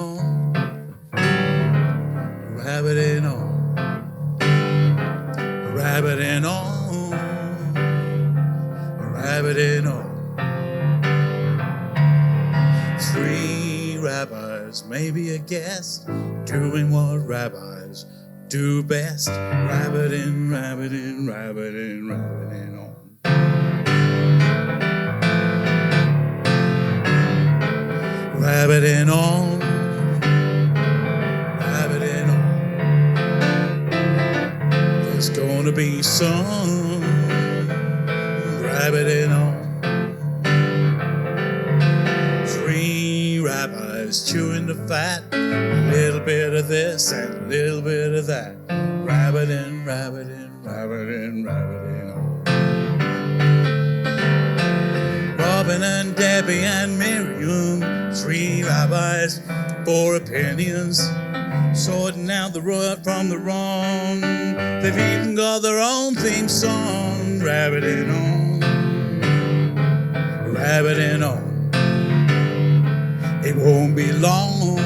on, rabbiting on, rabbiting on, rabbiting on. 3 rabbis, maybe a guest, doing what rabbis do best. Rabbiting, rabbiting, rabbiting, rabbiting on. Rabbiting on, rabbiting on. There's gonna be some rabbiting on. 3 rabbis chewing the fat, a little bit of this and a little bit of that. Rabbiting, rabbiting, rabbiting, rabbiting on. Robin and Debbi and Miriam, 3 rabbis, 4 opinions, sorting out the right from the wrong. They've even got their own theme song. Rabbiting on, rabbiting on. It won't be long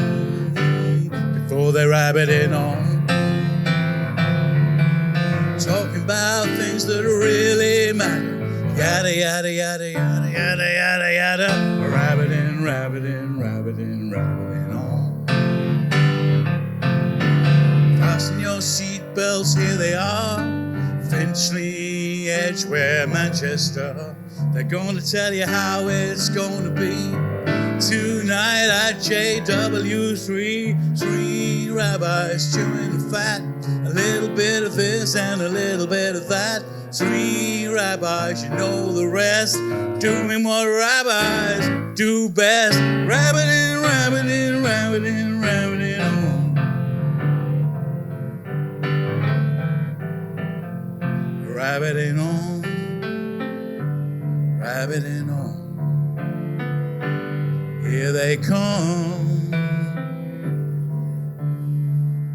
before they're rabbiting on, talking about things that really matter. Yada, yada, yada, yada, yada, yada, yada. Rabbiting, rabbiting, rabbiting, rabbiting on. Fasten your seatbelts, here they are. Finchley, Edgware, Manchester. They're gonna tell you how it's gonna be tonight at JW3. 3 rabbis chewing the fat, a little bit of this and a little bit of that. 3 rabbis, you know the rest, doing what rabbis do best. Rabbiting, rabbiting, rabbiting, rabbiting on. Rabbiting on, rabbiting on. Here they come,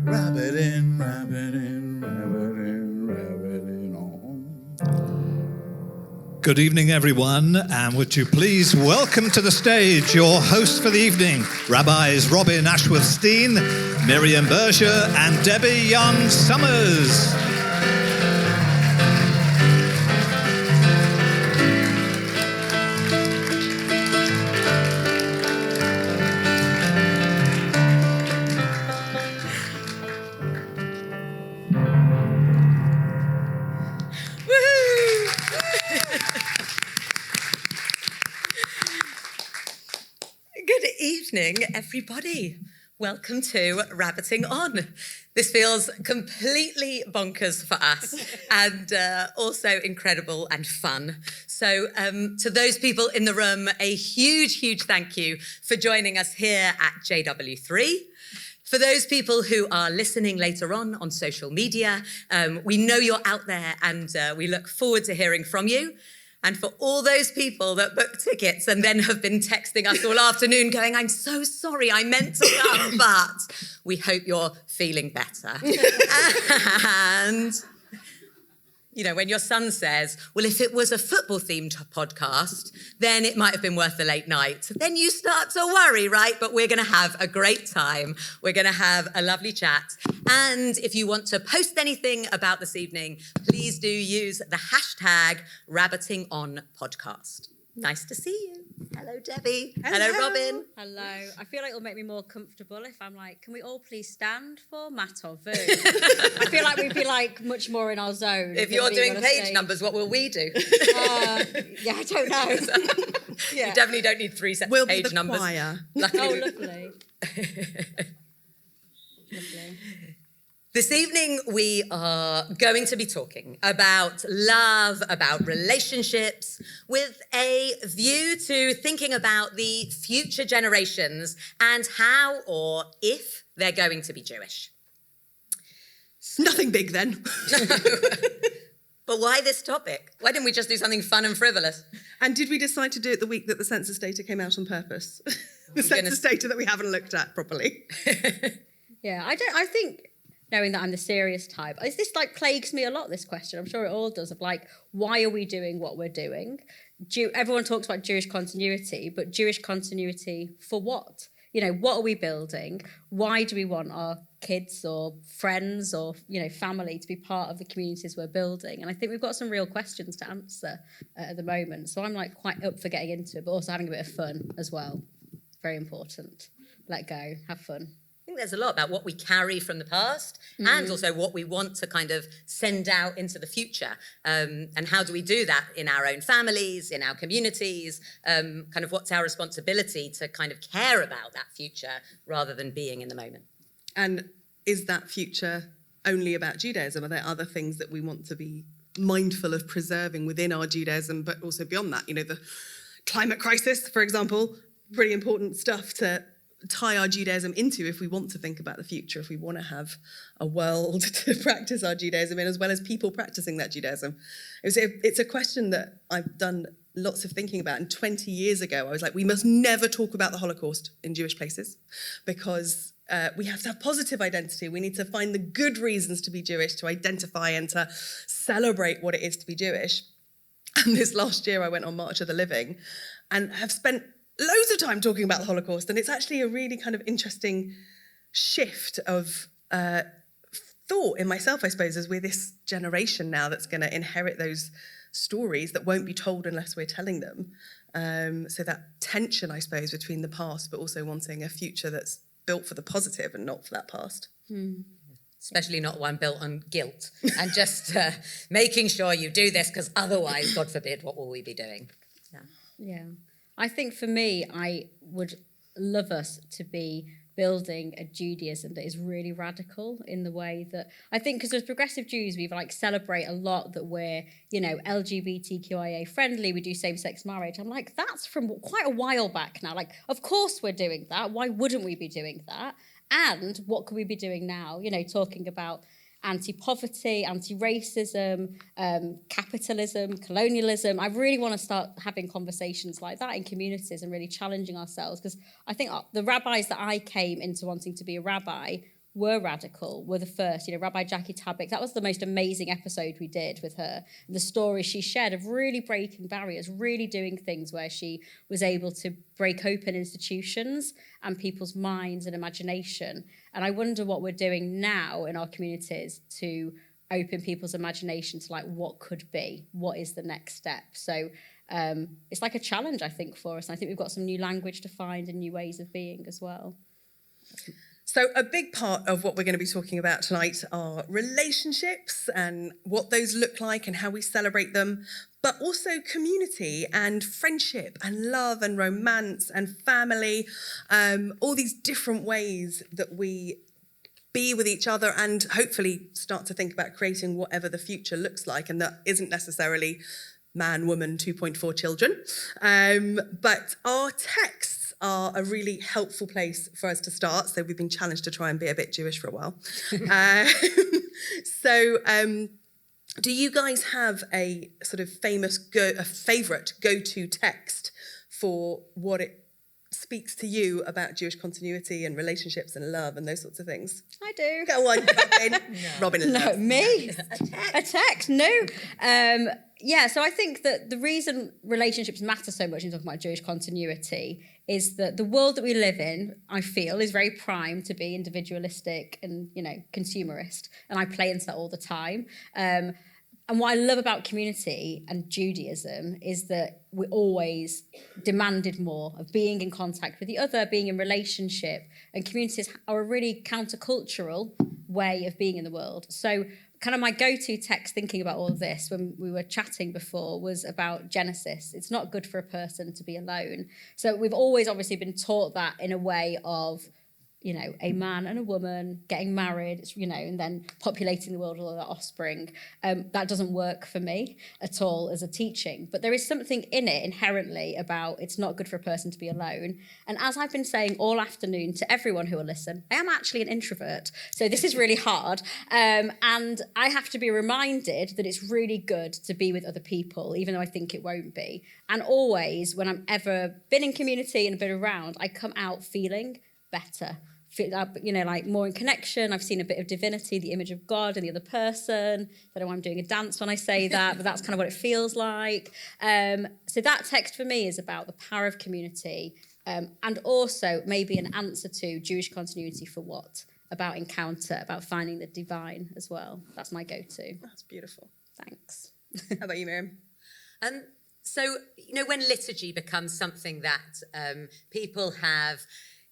rabbiting, rabbiting, rabbiting, rabbiting on. Good evening, everyone, and would you please welcome to the stage your hosts for the evening, Rabbis Robin Ashworth-Steen, Miriam Berger, and Debbi Young-Summers. Everybody, welcome to Rabbiting On. This feels completely bonkers for us and also incredible and fun. So to those people in the room, a huge, huge thank you for joining us here at JW3. For those people who are listening later on social media, we know you're out there and we look forward to hearing from you. And for all those people that booked tickets and then have been texting us all afternoon going, I'm so sorry, I meant to come, but we hope you're feeling better. And, you know, when your son says, well, if it was a football-themed podcast, then it might have been worth the late night. Then you start to worry, right? But we're going to have a great time. We're going to have a lovely chat. And if you want to post anything about this evening, please do use the hashtag #RabbitingOnPodcast. Nice to see you. Hello, Debbi. Hello, Robin. Hello. I feel like it'll make me more comfortable if I'm like, can we all please stand for Matt or Vu? I feel like we'd be like much more in our zone. If you're doing page numbers, what will we do? Yeah, I don't know. Yeah. You definitely don't need 3 sets of page numbers. Oh, lovely. Lovely. This evening, we are going to be talking about love, about relationships, with a view to thinking about the future generations and how or if they're going to be Jewish. Nothing big then. But why this topic? Why didn't we just do something fun and frivolous? And did we decide to do it the week that the census data came out on purpose? The census data that we haven't looked at properly. Yeah, I think, knowing that I'm the serious type, this like plagues me a lot, this question. I'm sure it all does, of like, why are we doing what we're doing? Everyone talks about Jewish continuity, but Jewish continuity for what? what are we building? Why do we want our kids or friends or, family to be part of the communities we're building? And I think we've got some real questions to answer at the moment. So I'm like quite up for getting into it, but also having a bit of fun as well. Very important. Let go, have fun. I think there's a lot about what we carry from the past and also what we want to kind of send out into the future. And how do we do that in our own families, in our communities? Kind of what's our responsibility to kind of care about that future rather than being in the moment? And is that future only about Judaism? Are there other things that we want to be mindful of preserving within our Judaism, but also beyond that? The climate crisis, for example, pretty important stuff to tie our Judaism into if we want to think about the future, if we want to have a world to practice our Judaism in, as well as people practicing that Judaism. It's a question that I've done lots of thinking about. And 20 years ago, I was like, we must never talk about the Holocaust in Jewish places because we have to have positive identity. We need to find the good reasons to be Jewish, to identify and to celebrate what it is to be Jewish. And this last year, I went on March of the Living and have spent loads of time talking about the Holocaust, and it's actually a really kind of interesting shift of thought in myself, I suppose, as we're this generation now that's going to inherit those stories that won't be told unless we're telling them. So that tension, I suppose, between the past, but also wanting a future that's built for the positive and not for that past. Especially not one built on guilt and just making sure you do this because otherwise, God forbid, what will we be doing? Yeah. I think for me, I would love us to be building a Judaism that is really radical in the way that I think, because as progressive Jews, we celebrate a lot that we're, LGBTQIA friendly, we do same-sex marriage. I'm like, that's from quite a while back now. Like, of course we're doing that. Why wouldn't we be doing that? And what could we be doing now? Talking about anti-poverty, anti-racism, capitalism, colonialism. I really want to start having conversations like that in communities and really challenging ourselves, because I think the rabbis that I came into wanting to be a rabbi were radical, were the first. Rabbi Jackie Tabik, that was the most amazing episode we did with her. The story she shared of really breaking barriers, really doing things where she was able to break open institutions and people's minds and imagination. And I wonder what we're doing now in our communities to open people's imagination to what could be, what is the next step. So it's like a challenge, I think, for us. And I think we've got some new language to find and new ways of being as well. So a big part of what we're going to be talking about tonight are relationships and what those look like and how we celebrate them, but also community and friendship and love and romance and family, all these different ways that we be with each other and hopefully start to think about creating whatever the future looks like. And that isn't necessarily man, woman, 2.4 children. But our texts are a really helpful place for us to start. So we've been challenged to try and be a bit Jewish for a while. Do you guys have a sort of favourite go-to text for what it speaks to you about Jewish continuity and relationships and love and those sorts of things? I do. Go on, Robin. Robin. No, me? A text? No. So I think that the reason relationships matter so much in talking about Jewish continuity is that the world that we live in, I feel, is very primed to be individualistic and, consumerist. And I play into that all the time. And what I love about community and Judaism is that we always demanded more of being in contact with the other, being in relationship. And communities are a really countercultural way of being in the world. So kind of my go-to text thinking about all of this when we were chatting before was about Genesis. It's not good for a person to be alone. So we've always obviously been taught that in a way of, a man and a woman getting married, and then populating the world with all their offspring. That doesn't work for me at all as a teaching. But there is something in it inherently about it's not good for a person to be alone. And as I've been saying all afternoon to everyone who will listen, I am actually an introvert. So this is really hard. And I have to be reminded that it's really good to be with other people, even though I think it won't be. And always, when I'm ever been in community and been around, I come out feeling better. More in connection. I've seen a bit of divinity, the image of God in the other person. I don't know why I'm doing a dance when I say that, but that's kind of what it feels like. So that text for me is about the power of community And also maybe an answer to Jewish continuity for what? About encounter, about finding the divine as well. That's my go-to. That's beautiful. Thanks. How about you, Miriam? So, when liturgy becomes something that people have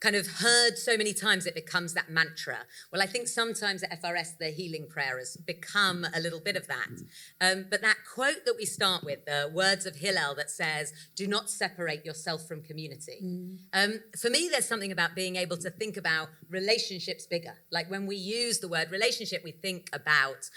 kind of heard so many times, it becomes that mantra. Well, I think sometimes at FRS, the healing prayer has become a little bit of that. But that quote that we start with, the words of Hillel that says, do not separate yourself from community. For me, there's something about being able to think about relationships bigger. Like when we use the word relationship, we think about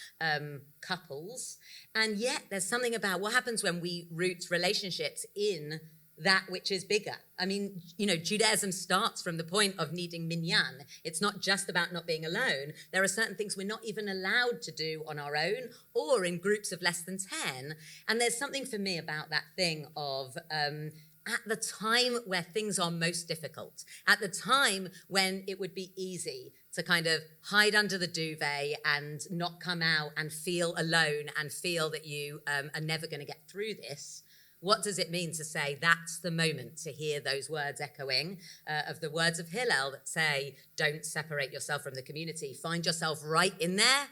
couples. And yet there's something about what happens when we root relationships in that which is bigger. I mean, Judaism starts from the point of needing minyan. It's not just about not being alone. There are certain things we're not even allowed to do on our own or in groups of less than 10. And there's something for me about that thing of at the time where things are most difficult, at the time when it would be easy to kind of hide under the duvet and not come out and feel alone and feel that you are never going to get through this. What does it mean to say that's the moment to hear those words echoing of the words of Hillel that say, don't separate yourself from the community. Find yourself right in there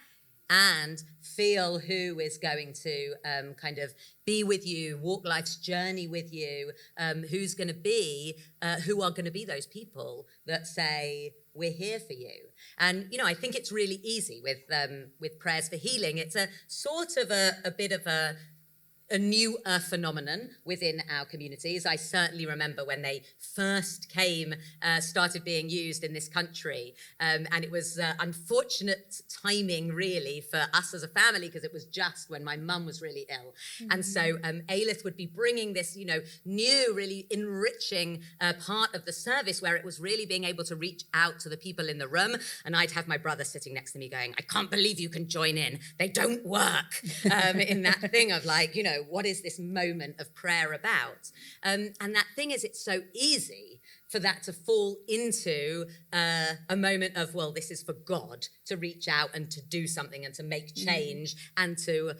and feel who is going to kind of be with you, walk life's journey with you, who are going to be those people that say, we're here for you. And, I think it's really easy with prayers for healing. It's a sort of a bit of a new phenomenon within our communities. I certainly remember when they first started being used in this country. And it was unfortunate timing, really, for us as a family, because it was just when my mum was really ill. Mm-hmm. And so Aelith would be bringing this, new, really enriching part of the service where it was really being able to reach out to the people in the room. And I'd have my brother sitting next to me going, I can't believe you can join in. They don't work. In that thing of like, what is this moment of prayer about? And that thing is, it's so easy for that to fall into a moment of, well, this is for God to reach out and to do something and to make change and to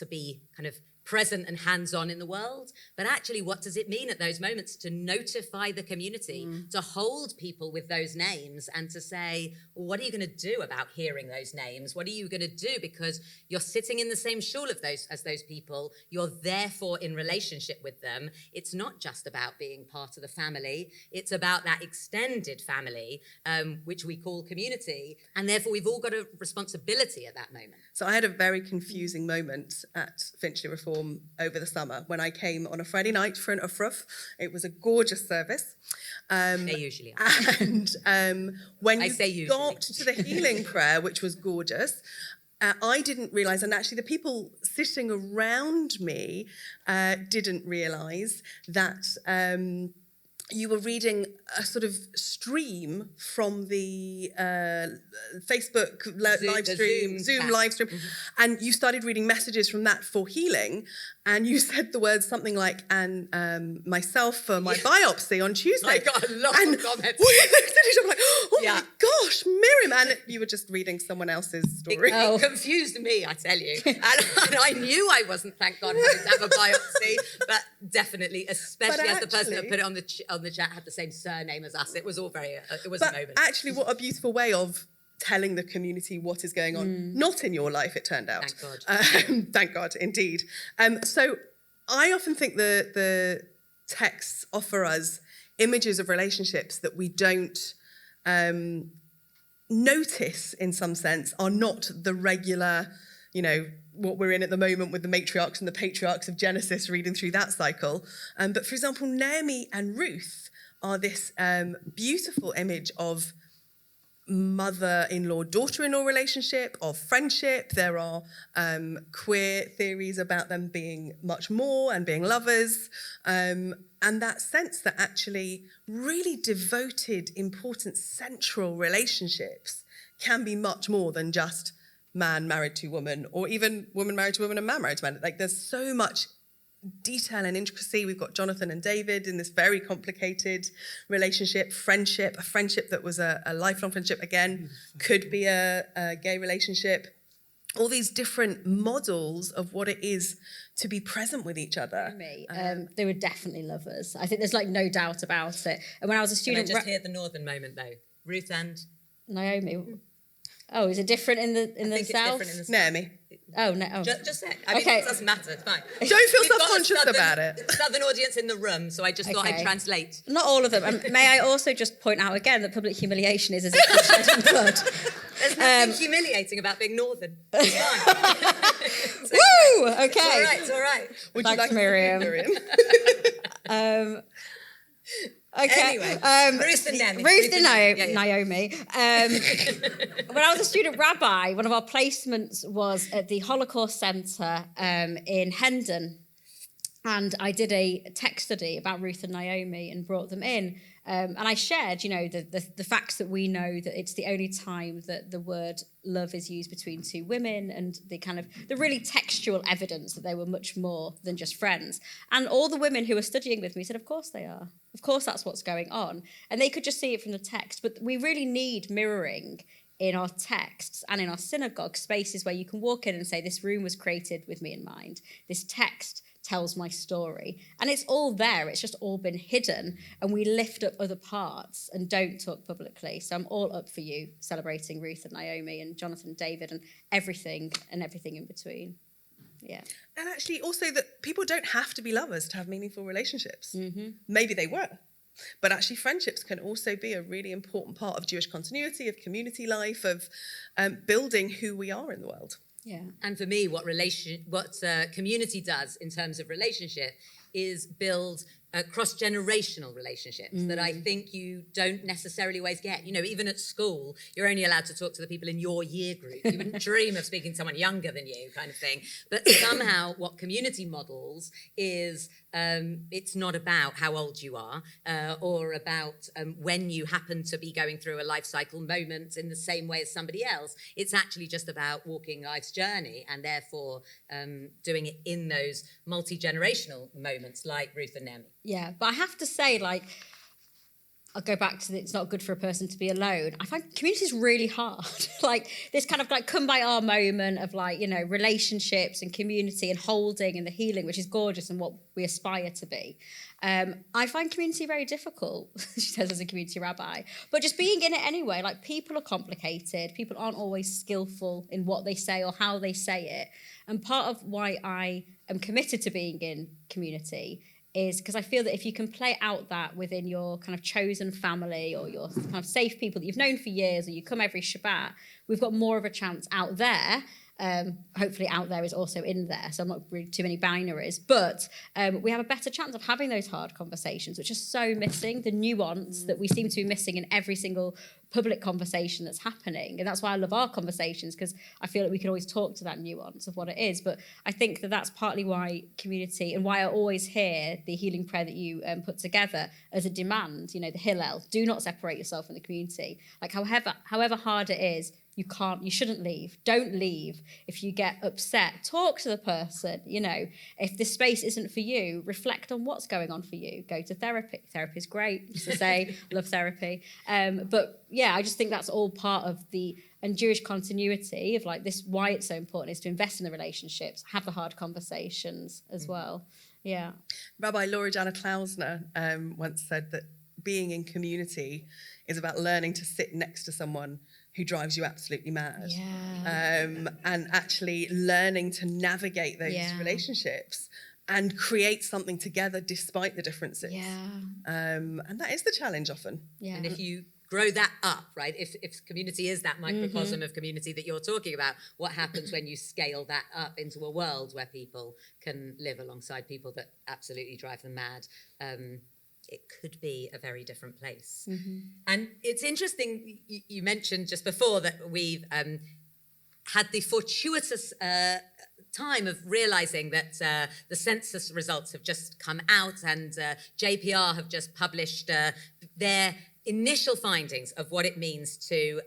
be kind of present and hands-on in the world. But actually, what does it mean at those moments to notify the community, to hold people with those names and to say, well, what are you going to do about hearing those names? What are you going to do? Because you're sitting in the same shul as those people. You're therefore in relationship with them. It's not just about being part of the family. It's about that extended family, which we call community. And therefore, we've all got a responsibility at that moment. So I had a very confusing moment at Finchley Reform over the summer when I came on a Friday night for an Ufruf. It was a gorgeous service. They usually are. And when you got to the healing prayer, which was gorgeous, I didn't realise, and actually the people sitting around me didn't realise that you were reading a sort of stream from the Facebook live stream, Zoom live stream, and you started reading messages from that for healing, and you said the words something like, and myself for my biopsy on Tuesday. I got a lot of comments. We looked at each other like, oh my gosh, Miriam, and you were just reading someone else's story. It confused me, I tell you. And I knew I wasn't, thank God, having to have a biopsy, but definitely, especially as the person that put it on the chat had the same surname as us. It was all very, it was a moment. Actually, what a beautiful way of telling the community what is going on. Not in your life, it turned out. Thank God. Thank God, indeed. So I often think the texts offer us images of relationships that we don't notice, in some sense, are not the regular, what we're in at the moment with the matriarchs and the patriarchs of Genesis, reading through that cycle. But for example, Naomi and Ruth are this beautiful image of mother-in-law, daughter-in-law relationship, of friendship. There are queer theories about them being much more and being lovers. And that sense that actually really devoted, important, central relationships can be much more than just man married to woman, or even woman married to woman and man married to man. Like, there's so much detail and intricacy. We've got Jonathan and David in this very complicated relationship, friendship, a friendship that was a lifelong friendship, again, could be a gay relationship. all these different models of what it is to be present with each other. They were definitely lovers. I think there's like no doubt about it. And when I was a Can I student, just hear the northern moment though? Ruth and Naomi. Oh, is it different in the south? It's different in the Naomi. Oh no. Oh. Just say. I mean, Okay. it doesn't matter. It's fine. Don't feel We've got a self-conscious about it. Southern audience in the room, so I just thought I'd Okay. translate. Not all of them. May I also just point out again that public humiliation is as if you're shedding blood. There's nothing humiliating about being northern. It's fine. It's Woo! okay. Okay. It's all right. Would Thanks, you like Miriam. Okay. Anyway, Ruth and Naomi. Ruth and Yeah. Naomi. When I was a student rabbi, one of our placements was at the Holocaust Centre in Hendon. And I did a text study about Ruth and Naomi and brought them in. And I shared, the facts that we know that it's the only time that the word love is used between two women, and the really textual evidence that they were much more than just friends. And all the women who were studying with me said, of course they are. Of course that's what's going on. And they could just see it from the text. But we really need mirroring in our texts and in our synagogue, spaces where you can walk in and say, this room was created with me in mind. This text tells my story. And it's all there. It's just all been hidden. And we lift up other parts and don't talk publicly. So I'm all up for you celebrating Ruth and Naomi and Jonathan and David and everything in between. Yeah. And actually also that people don't have to be lovers to have meaningful relationships. Mm-hmm. Maybe they were. But actually friendships can also be a really important part of Jewish continuity, of community life, of building who we are in the world. Yeah. And for me, what community does in terms of relationship is build cross-generational relationships that I think you don't necessarily always get. Even at school, you're only allowed to talk to the people in your year group. You wouldn't dream of speaking to someone younger than you, kind of thing. But somehow what community models is it's not about how old you are or about when you happen to be going through a life cycle moment in the same way as somebody else. It's actually just about walking life's journey and therefore doing it in those multi-generational moments like Ruth and Naomi. Yeah, but I have to say, I'll go back to it's not good for a person to be alone. I find community is really hard. This kind of come by our moment of relationships and community and holding and the healing, which is gorgeous and what we aspire to be. I find community very difficult, she says as a community rabbi. But just being in it anyway, people are complicated. People aren't always skillful in what they say or how they say it. And part of why I am committed to being in community is because I feel that if you can play out that within your kind of chosen family or your kind of safe people that you've known for years, or you come every Shabbat, we've got more of a chance out there. Hopefully out there is also in there, so I'm not reading too many binaries, but we have a better chance of having those hard conversations, which are so missing, the nuance that we seem to be missing in every single public conversation that's happening. And that's why I love our conversations, because I feel like we can always talk to that nuance of what it is. But I think that that's partly why community, and why I always hear the healing prayer that you put together as a demand, the Hillel, do not separate yourself from the community. However hard it is, you shouldn't leave. Don't leave. If you get upset, talk to the person. If this space isn't for you, reflect on what's going on for you. Go to therapy. Therapy is great, just to say, love therapy. But yeah, I just think that's all part of and Jewish continuity of this, why it's so important is to invest in the relationships, have the hard conversations as well. Yeah. Rabbi Laura Jana Klausner once said that being in community is about learning to sit next to someone who drives you absolutely mad. Yeah. And actually learning to navigate those relationships and create something together despite the differences. Yeah. And that is the challenge often. Yeah. And if you grow that up, right, if community is that microcosm of community that you're talking about, what happens when you scale that up into a world where people can live alongside people that absolutely drive them mad? It could be a very different place. Mm-hmm. And it's interesting, you mentioned just before that we've had the fortuitous time of realizing that the census results have just come out, and JPR have just published their initial findings of what it means to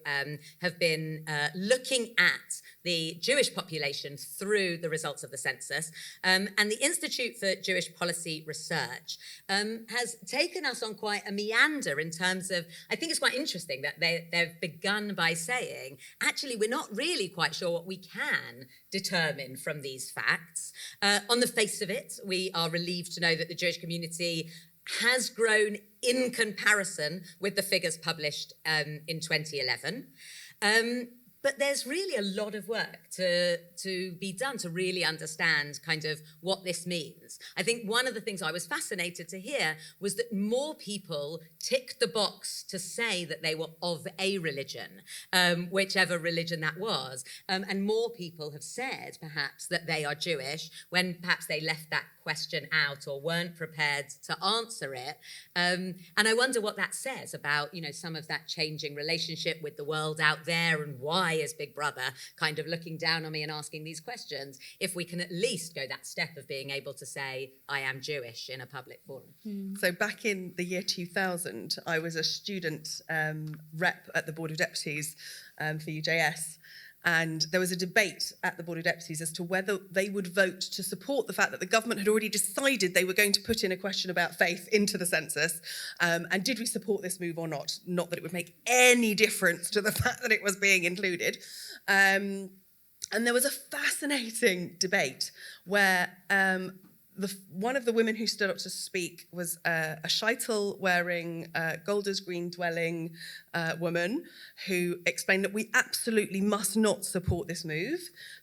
have been looking at the Jewish population through the results of the census. And the Institute for Jewish Policy Research has taken us on quite a meander in terms of, I think it's quite interesting that they've begun by saying, actually, we're not really quite sure what we can determine from these facts. On the face of it, we are relieved to know that the Jewish community has grown in comparison with the figures published in 2011. But there's really a lot of work to be done to really understand kind of what this means. I think one of the things I was fascinated to hear was that more people ticked the box to say that they were of a religion, whichever religion that was. And more people have said, perhaps, that they are Jewish when perhaps they left that question out or weren't prepared to answer it. And I wonder what that says about, some of that changing relationship with the world out there, and why is Big Brother kind of looking down on me and asking these questions if we can at least go that step of being able to say, I am Jewish in a public forum. So back in the year 2000, I was a student rep at the Board of Deputies for UJS. And there was a debate at the Board of Deputies as to whether they would vote to support the fact that the government had already decided they were going to put in a question about faith into the census. And did we support this move or not? Not that it would make any difference to the fact that it was being included. And there was a fascinating debate where one of the women who stood up to speak was a sheitel wearing Golders Green dwelling woman who explained that we absolutely must not support this move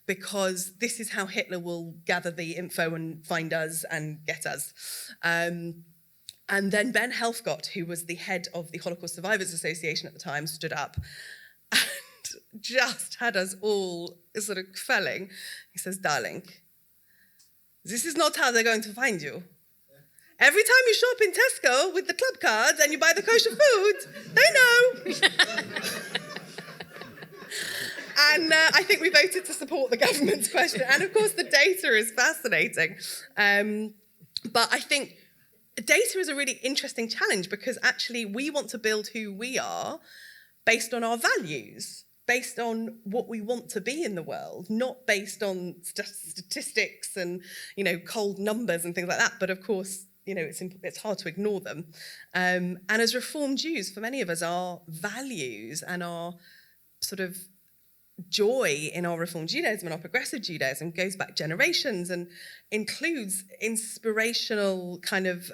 because this is how Hitler will gather the info and find us and get us. And then Ben Helfgott, who was the head of the Holocaust Survivors Association at the time, stood up and just had us all sort of felling. He says, darling, this is not how they're going to find you. Every time you shop in Tesco with the club cards and you buy the kosher food, they know. And I think we voted to support the government's question. And of course, the data is fascinating. But I think data is a really interesting challenge because actually we want to build who we are based on our values, based on what we want to be in the world, not based on statistics and, cold numbers and things like that. But of course, it's hard to ignore them. And as Reformed Jews, for many of us, our values and our sort of joy in our Reformed Judaism and our progressive Judaism goes back generations and includes inspirational kind of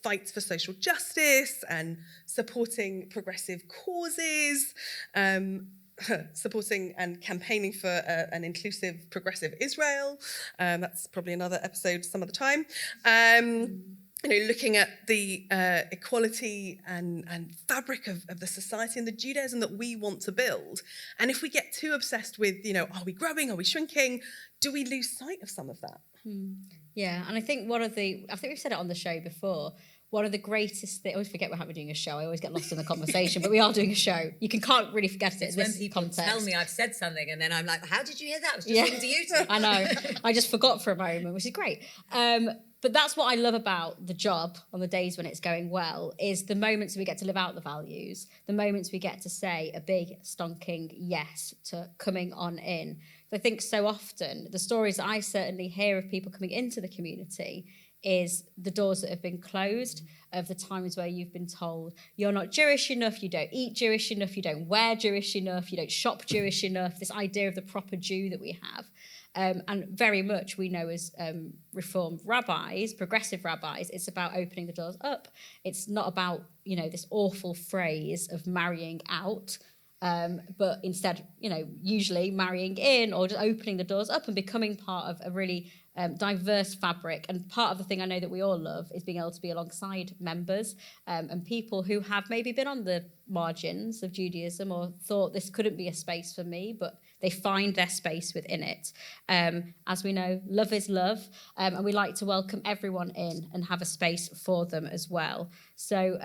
fights for social justice and supporting progressive causes, supporting and campaigning for an inclusive, progressive Israel. That's probably another episode some other time. Looking at the equality and fabric of the society and the Judaism that we want to build. And if we get too obsessed with, are we growing, are we shrinking, do we lose sight of some of that? Yeah, and I think we've said it on the show before, one of the greatest things, I always forget we're doing a show, I always get lost in the conversation, but we are doing a show. You can't really forget it in when this people context. tell me I've said something and then I'm like, how did you hear that? I was just talking to you two. I know, I just forgot for a moment, which is great. But that's what I love about the job on the days when it's going well, is the moments we get to live out the values, the moments we get to say a big stonking yes to coming on in. I think so often, the stories that I certainly hear of people coming into the community is the doors that have been closed, of the times where you've been told you're not Jewish enough, you don't eat Jewish enough, you don't wear Jewish enough, you don't shop Jewish enough, this idea of the proper Jew that we have. And very much we know as Reformed rabbis, progressive rabbis, it's about opening the doors up. It's not about, this awful phrase of marrying out, but instead, usually marrying in or just opening the doors up and becoming part of a really diverse fabric. And part of the thing I know that we all love is being able to be alongside members and people who have maybe been on the margins of Judaism or thought this couldn't be a space for me, but they find their space within it. As we know, love is love, and we like to welcome everyone in and have a space for them as well. So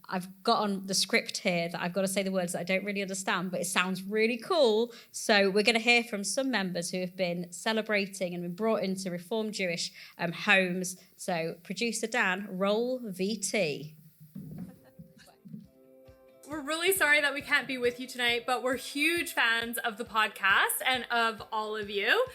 I've got on the script here that I've got to say the words that I don't really understand, but it sounds really cool. So we're going to hear from some members who have been celebrating and been brought into Reformed Jewish homes. So producer Dan, roll VT. we're really sorry that we can't be with you tonight, but we're huge fans of the podcast and of all of you.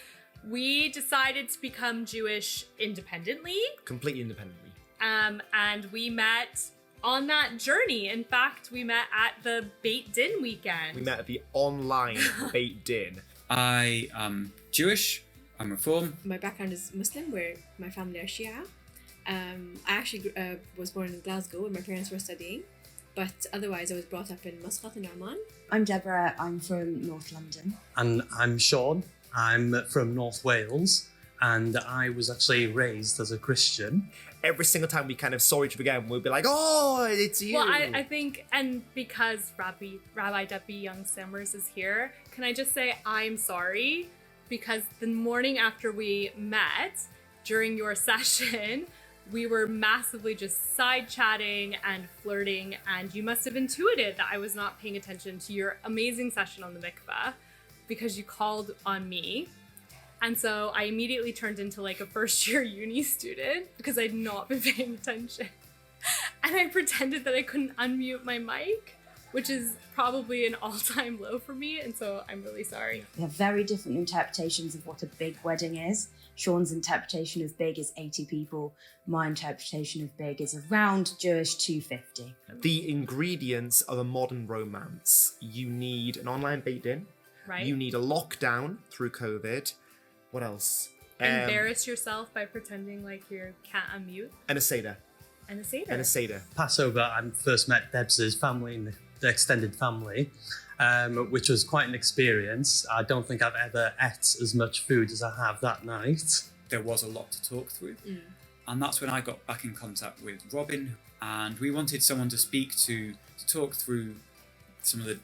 We decided to become Jewish independently. Completely independently. And we met on that journey. In fact, we met at the Beit Din weekend. We met at the online Beit Din. I am Jewish, I'm Reform. My background is Muslim, where my family are Shia. I actually was born in Glasgow, where my parents were studying. But otherwise, I was brought up in Muscat in Oman. I'm Deborah, I'm from North London. And I'm Sean, I'm from North Wales, and I was actually raised as a Christian. Every single time we kind of saw each other again, we'd be like, oh, it's you. Well, I think, and because Rabbi Debbi Young Summers is here, can I just say I'm sorry? Because the morning after we met, during your session, we were massively just side chatting and flirting, and you must have intuited that I was not paying attention to your amazing session on the mikveh because you called on me. And so I immediately turned into like a first year uni student because I'd not been paying attention. And I pretended that I couldn't unmute my mic, which is probably an all-time low for me. And so I'm really sorry. We have very different interpretations of what a big wedding is. Sean's interpretation of big is 80 people. My interpretation of big is around Jewish 250. The ingredients of a modern romance. You need an online Beit Din. Right. You need a lockdown through COVID. What else? Embarrass yourself by pretending like you can't unmute. And a Seder. And a Seder. And a Seder. Passover, I first met Deb's family, and the extended family, which was quite an experience. I don't think I've ever ate as much food as I have that night. There was a lot to talk through. And that's when I got back in contact with Robin, and we wanted someone to speak to talk through some of the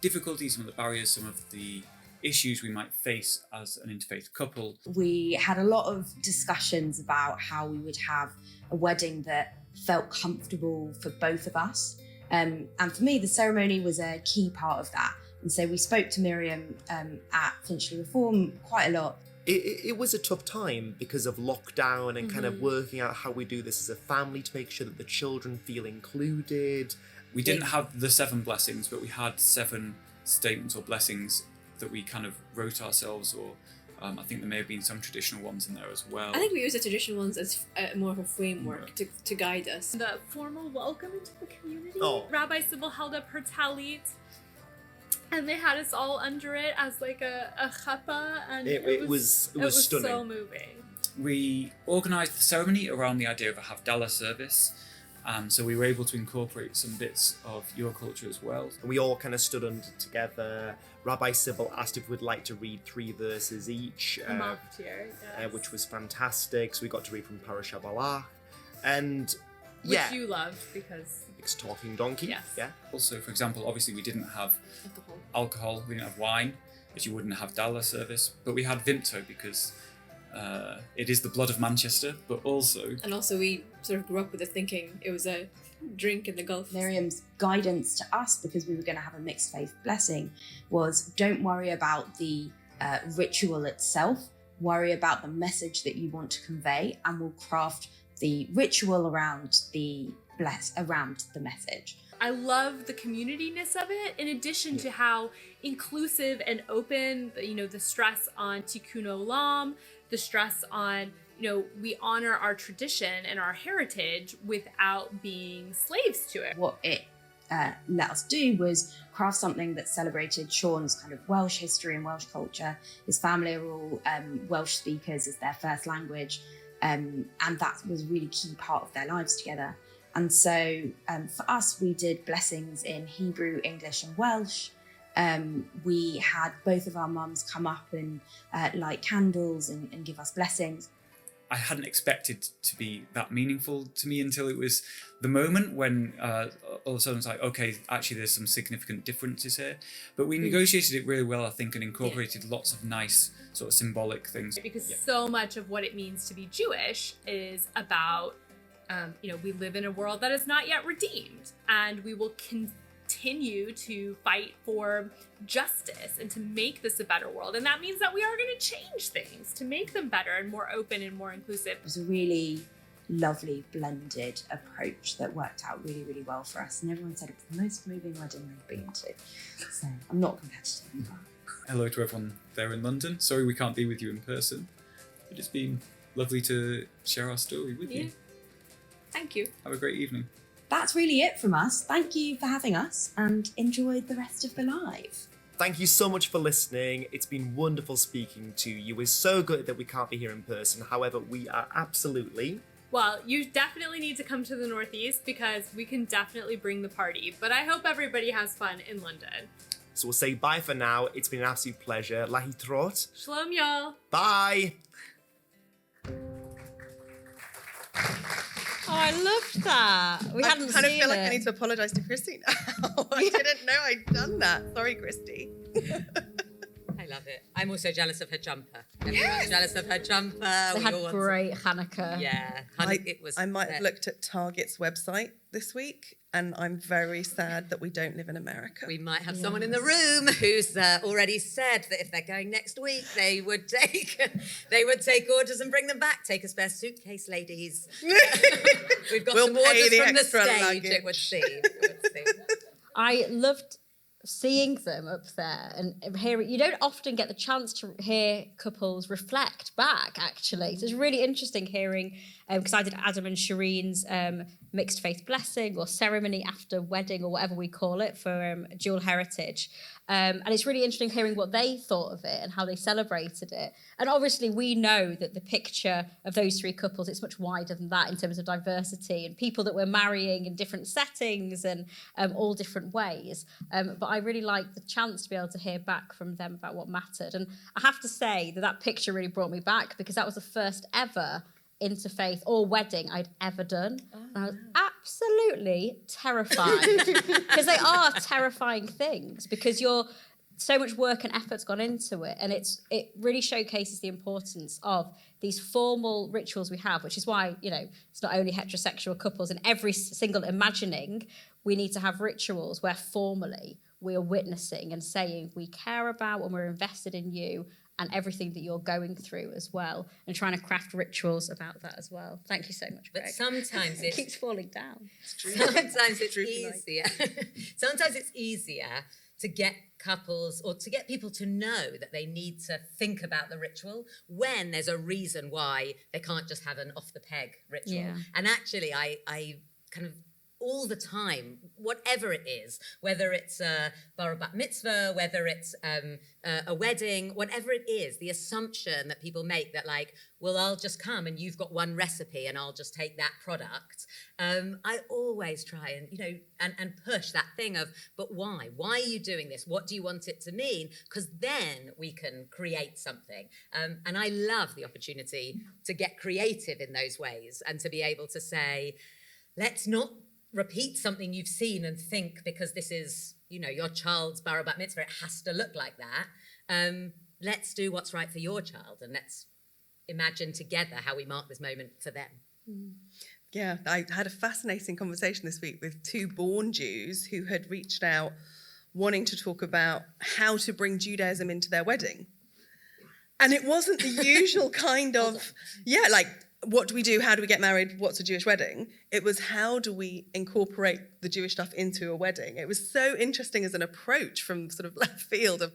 difficulties, some of the barriers, some of the issues we might face as an interfaith couple. We had a lot of discussions about how we would have a wedding that felt comfortable for both of us. And for me, the ceremony was a key part of that. And so we spoke to Miriam at Finchley Reform quite a lot. It was a tough time because of lockdown and kind of working out how we do this as a family to make sure that the children feel included. We didn't have the 7 blessings, but we had 7 statements or blessings that we kind of wrote ourselves, or I think there may have been some traditional ones in there as well. I think we use the traditional ones as more of a framework to guide us. The formal welcome into the community. Oh. Rabbi Sybil held up her talit, and they had us all under it as like a chuppah, and It was stunning. so moving. We organised the ceremony around the idea of a Havdalah service, so we were able to incorporate some bits of your culture as well. And we all kind of stood under together. Rabbi Sybil asked if we'd like to read 3 verses each, which was fantastic. So we got to read from Parashat Balak. And Which you loved because... It's talking donkey. Yes. Yeah. Also, for example, obviously we didn't have alcohol, we didn't have wine, as you wouldn't have Havdalah service, but we had Vimto because it is the blood of Manchester, but also... And also we sort of grew up with the thinking it was a drink in the Gulf. Miriam's guidance to us, because we were going to have a mixed faith blessing, was don't worry about the ritual itself, worry about the message that you want to convey, and we'll craft the ritual around the message. I love the community-ness of it, in addition to how inclusive and open, the stress on Tikkun Olam, the stress on, we honor our tradition and our heritage without being slaves to it. What it let us do was craft something that celebrated Sean's kind of Welsh history and Welsh culture. His family are all Welsh speakers as their first language, and that was a really key part of their lives together. And so for us, we did blessings in Hebrew, English and Welsh. We had both of our mums come up and light candles and give us blessings. I hadn't expected to be that meaningful to me until it was the moment when all of a sudden it's like, okay, actually there's some significant differences here. But we negotiated it really well, I think, and incorporated lots of nice sort of symbolic things. Because so much of what it means to be Jewish is about, we live in a world that is not yet redeemed, and we will continue to fight for justice and to make this a better world. And that means that we are going to change things to make them better and more open and more inclusive. It was a really lovely blended approach that worked out really, really well for us. And everyone said it was the most moving wedding they've been to. So I'm not competitive. Hello to everyone there in London. Sorry we can't be with you in person, but it's been lovely to share our story with you. Thank you. Have a great evening. That's really it from us. Thank you for having us and enjoy the rest of the live. Thank you so much for listening. It's been wonderful speaking to you. We're so good that we can't be here in person. However, we are absolutely... Well, you definitely need to come to the Northeast because we can definitely bring the party. But I hope everybody has fun in London. So we'll say bye for now. It's been an absolute pleasure. Lahi trot. Shalom, y'all. Bye. Oh, I loved that. We hadn't seen it. I kind of feel like I need to apologise to Christina. I didn't know I'd done that. Sorry, Christy. I love it. I'm also jealous of her jumper. Everyone's jealous of her jumper. They had great Hanukkah. Yeah, it was. I might have looked at Target's website this week, and I'm very sad that we don't live in America. We might have someone in the room who's already said that if they're going next week, they would take orders and bring them back. Take a spare suitcase, ladies. We've got some orders from the stage. Luggage. It would seem. I loved seeing them up there and hearing. You don't often get the chance to hear couples reflect back, actually. So it's really interesting hearing, because I did Adam and Shereen's mixed faith blessing or ceremony after wedding or whatever we call it for dual heritage. And it's really interesting hearing what they thought of it and how they celebrated it. And obviously we know that the picture of those three couples, it's much wider than that in terms of diversity and people that we're marrying in different settings and all different ways. But I really liked the chance to be able to hear back from them about what mattered. And I have to say that picture really brought me back because that was the first ever interfaith or wedding I'd ever done. And I was absolutely terrified because they are terrifying things because so much work and effort's gone into it, and it really showcases the importance of these formal rituals we have, which is why it's not only heterosexual couples. In every single imagining, we need to have rituals where formally we are witnessing and saying we care about and we're invested in you and everything that you're going through as well, and trying to craft rituals about that as well. Thank you so much, Greg. But sometimes it keeps falling down. Sometimes it's easier. Sometimes it's easier to get couples or to get people to know that they need to think about the ritual when there's a reason why they can't just have an off-the-peg ritual. Yeah. And actually, I kind of all the time, whatever it is, whether it's a bar or bat mitzvah, whether it's a wedding, whatever it is, the assumption that people make that well, I'll just come and you've got one recipe and I'll just take that product. I always try and push that thing of, but why? Why are you doing this? What do you want it to mean? Because then we can create something. And I love the opportunity to get creative in those ways and to be able to say, let's not repeat something you've seen and think because this is, your child's bar or bat mitzvah, it has to look like that. Let's do what's right for your child and let's imagine together how we mark this moment for them. Yeah, I had a fascinating conversation this week with two born Jews who had reached out wanting to talk about how to bring Judaism into their wedding. And it wasn't the usual kind of, what do we do? How do we get married? What's a Jewish wedding? It was how do we incorporate the Jewish stuff into a wedding? It was so interesting as an approach from sort of left field of,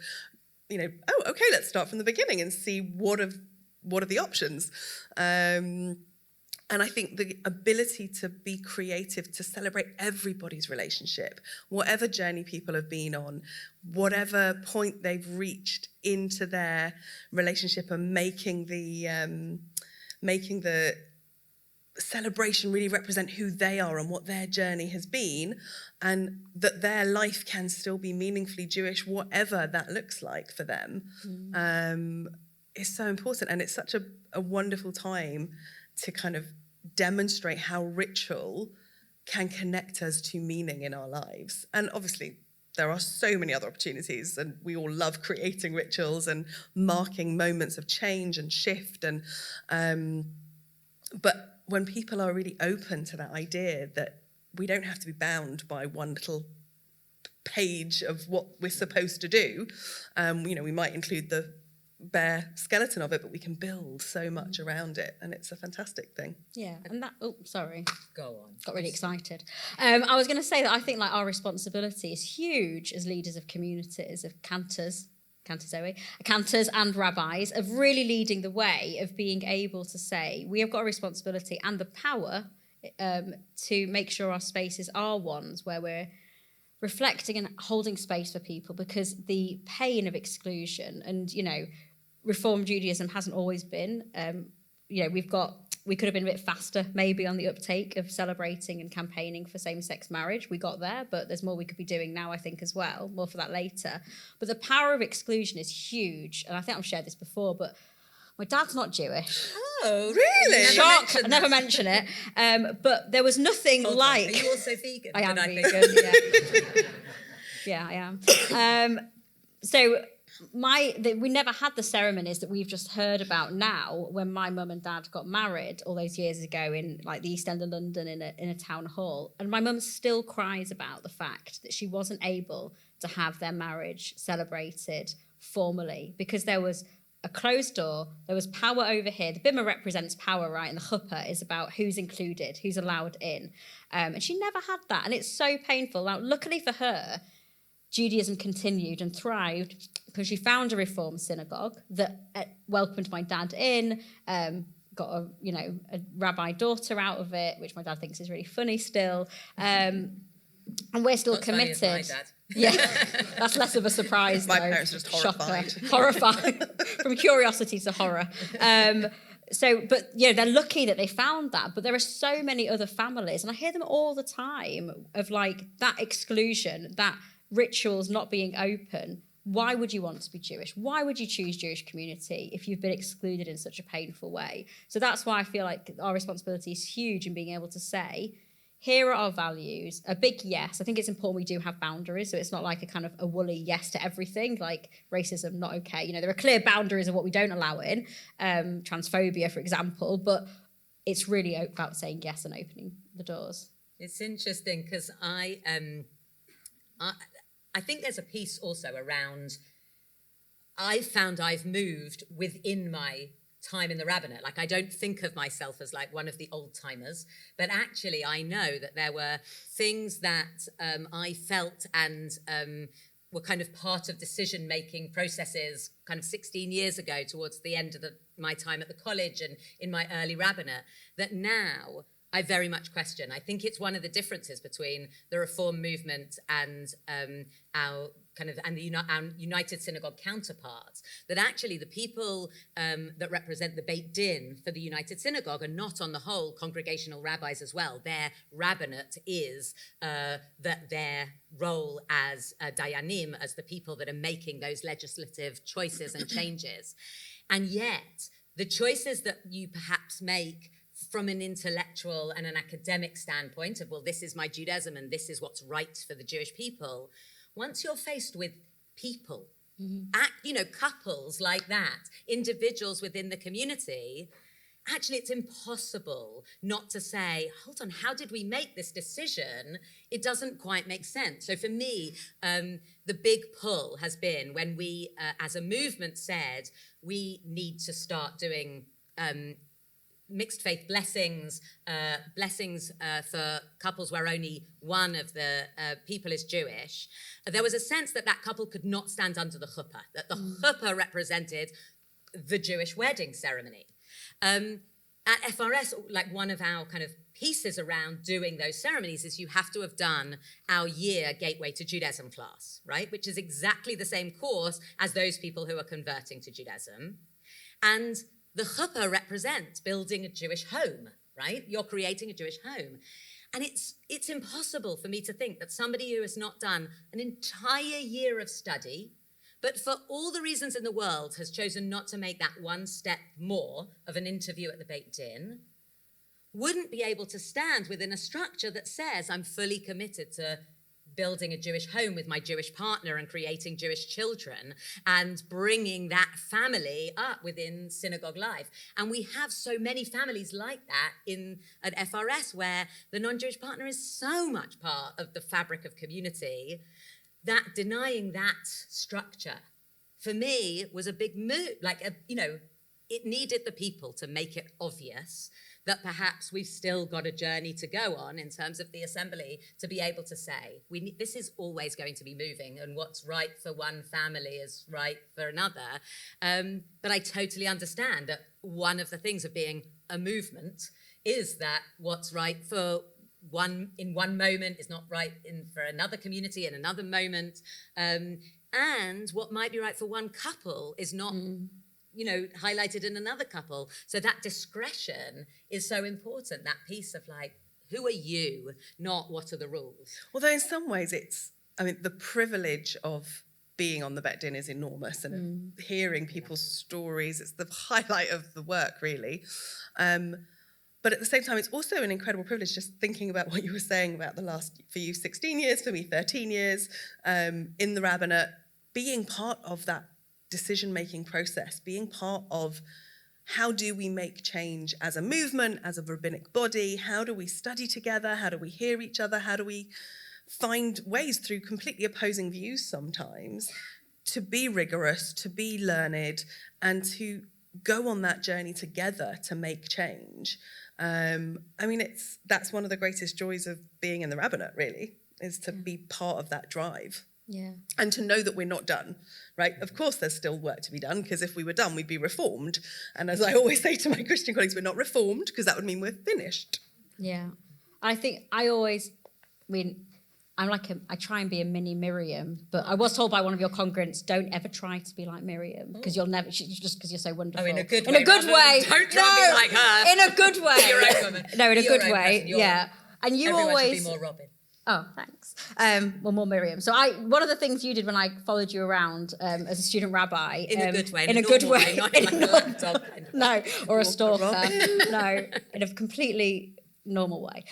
okay, let's start from the beginning and see what are the options. And I think the ability to be creative, to celebrate everybody's relationship, whatever journey people have been on, whatever point they've reached into their relationship and making the celebration really represent who they are and what their journey has been, and that their life can still be meaningfully Jewish, whatever that looks like for them, is so important. And it's such a wonderful time to kind of demonstrate how ritual can connect us to meaning in our lives. And obviously, there are so many other opportunities, and we all love creating rituals and marking moments of change and shift. And but when people are really open to that idea that we don't have to be bound by one little page of what we're supposed to do, we might include the bare skeleton of it, but we can build so much around it, and it's a fantastic thing. Yeah, and that. Oh, sorry. Go on. Got really excited. I was going to say that I think like our responsibility is huge as leaders of communities, of cantors and rabbis, of really leading the way, of being able to say we have got a responsibility and the power to make sure our spaces are ones where we're reflecting and holding space for people, because the pain of exclusion and, you know, Reform Judaism hasn't always been, you know, we could have been a bit faster maybe on the uptake of celebrating and campaigning for same-sex marriage. We got there, but there's more we could be doing now, I think, as well. More for that later. But the power of exclusion is huge. And I think I've shared this before, but my dad's not Jewish. Oh, really? Shock. I never mention it. But there was nothing like... Are you also vegan? I am vegan, yeah. Yeah, I am. So... we never had the ceremonies that we've just heard about now. When my mum and dad got married all those years ago in like the East End of London in a town hall, and my mum still cries about the fact that she wasn't able to have their marriage celebrated formally because there was a closed door, there was power over here. The bimah represents power, right? And the chuppah is about who's included, who's allowed in. And she never had that, and it's so painful. Now, luckily for her, Judaism continued and thrived because she found a Reform synagogue that welcomed my dad in, got a rabbi daughter out of it, which my dad thinks is really funny still. And we're still Not committed. Funny as my dad. Yeah, that's less of a surprise. My though. parents are just horrified. Horrified. From curiosity to horror. But they're lucky that they found that. But there are so many other families, and I hear them all the time of like that exclusion, that rituals not being open. Why would you want to be Jewish? Why would you choose Jewish community if you've been excluded in such a painful way? So that's why I feel like our responsibility is huge in being able to say, here are our values, a big yes. I think it's important we do have boundaries, so it's not like a kind of a woolly yes to everything, like racism, not okay. You know, there are clear boundaries of what we don't allow in, transphobia, for example, but it's really about saying yes and opening the doors. It's interesting because I think there's a piece also around, I've found I've moved within my time in the rabbinate. Like, I don't think of myself as like one of the old timers, but actually I know that there were things that I felt and were kind of part of decision-making processes kind of 16 years ago towards the end of my time at the college and in my early rabbinate, that now I very much question. I think it's one of the differences between the Reform movement and our United Synagogue counterparts, that actually the people that represent the Beit Din for the United Synagogue are not on the whole congregational rabbis as well. Their rabbinate is that their role as dayanim, as the people that are making those legislative choices and changes. And yet, the choices that you perhaps make from an intellectual and an academic standpoint of, well, this is my Judaism and this is what's right for the Jewish people, once you're faced with people, couples like that, individuals within the community, actually it's impossible not to say, hold on, how did we make this decision? It doesn't quite make sense. So for me, the big pull has been when we, as a movement, said we need to start doing mixed faith blessings for couples where only one of the people is Jewish. There was a sense that that couple could not stand under the chuppah, that the chuppah represented the Jewish wedding ceremony. At FRS, like one of our kind of pieces around doing those ceremonies is you have to have done our year Gateway to Judaism class, right? Which is exactly the same course as those people who are converting to Judaism. And the chuppah represents building a Jewish home, right? You're creating a Jewish home. And it's impossible for me to think that somebody who has not done an entire year of study, but for all the reasons in the world has chosen not to make that one step more of an interview at the Beit Din, wouldn't be able to stand within a structure that says I'm fully committed to building a Jewish home with my Jewish partner and creating Jewish children and bringing that family up within synagogue life. And we have so many families like that at FRS where the non-Jewish partner is so much part of the fabric of community that denying that structure for me was a big move, it needed the people to make it obvious that perhaps we've still got a journey to go on in terms of the assembly to be able to say, this is always going to be moving, and what's right for one family is right for another. But I totally understand that one of the things of being a movement is that what's right for one in one moment is not right for another community in another moment. And what might be right for one couple is not highlighted in another couple. So that discretion is so important, that piece of who are you, not what are the rules? Although in some ways the privilege of being on the Bet Din is enormous, and hearing people's stories, it's the highlight of the work, really. But at the same time, it's also an incredible privilege just thinking about what you were saying about the last, for you, 16 years, for me, 13 years, in the rabbinate, being part of that decision-making process, being part of how do we make change as a movement, as a rabbinic body, how do we study together, how do we hear each other, how do we find ways through completely opposing views sometimes to be rigorous, to be learned, and to go on that journey together to make change. That's one of the greatest joys of being in the rabbinate, really, is to be part of that drive. Yeah. And to know that we're not done, right? Of course, there's still work to be done, because if we were done, we'd be reformed. And as I always say to my Christian colleagues, we're not reformed, because that would mean we're finished. Yeah. I think I try and be a mini Miriam, but I was told by one of your congregants, don't ever try to be like Miriam, because you'll never, just because you're so wonderful. Oh, in a good way. Don't try to be like her. In a good way. You're your own woman. No, in a You're good your own way. person. Yeah. And you Everyone always... should be more Robin. Oh, thanks. More Miriam. So one of the things you did when I followed you around as a student rabbi... In a good way. In a good way. Not like a laptop kind of No, or a stalker. No, in a completely normal way.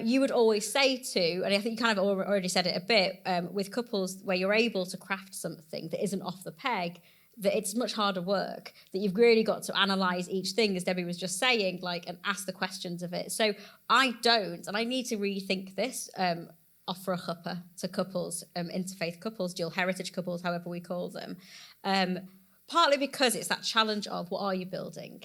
You would always say to, and I think you kind of already said it a bit, with couples where you're able to craft something that isn't off the peg, that it's much harder work, that you've really got to analyse each thing, as Debbi was just saying, and ask the questions of it. So I don't, and I need to rethink this, offer a chuppah to couples, interfaith couples, dual heritage couples, however we call them. Partly because it's that challenge of what are you building,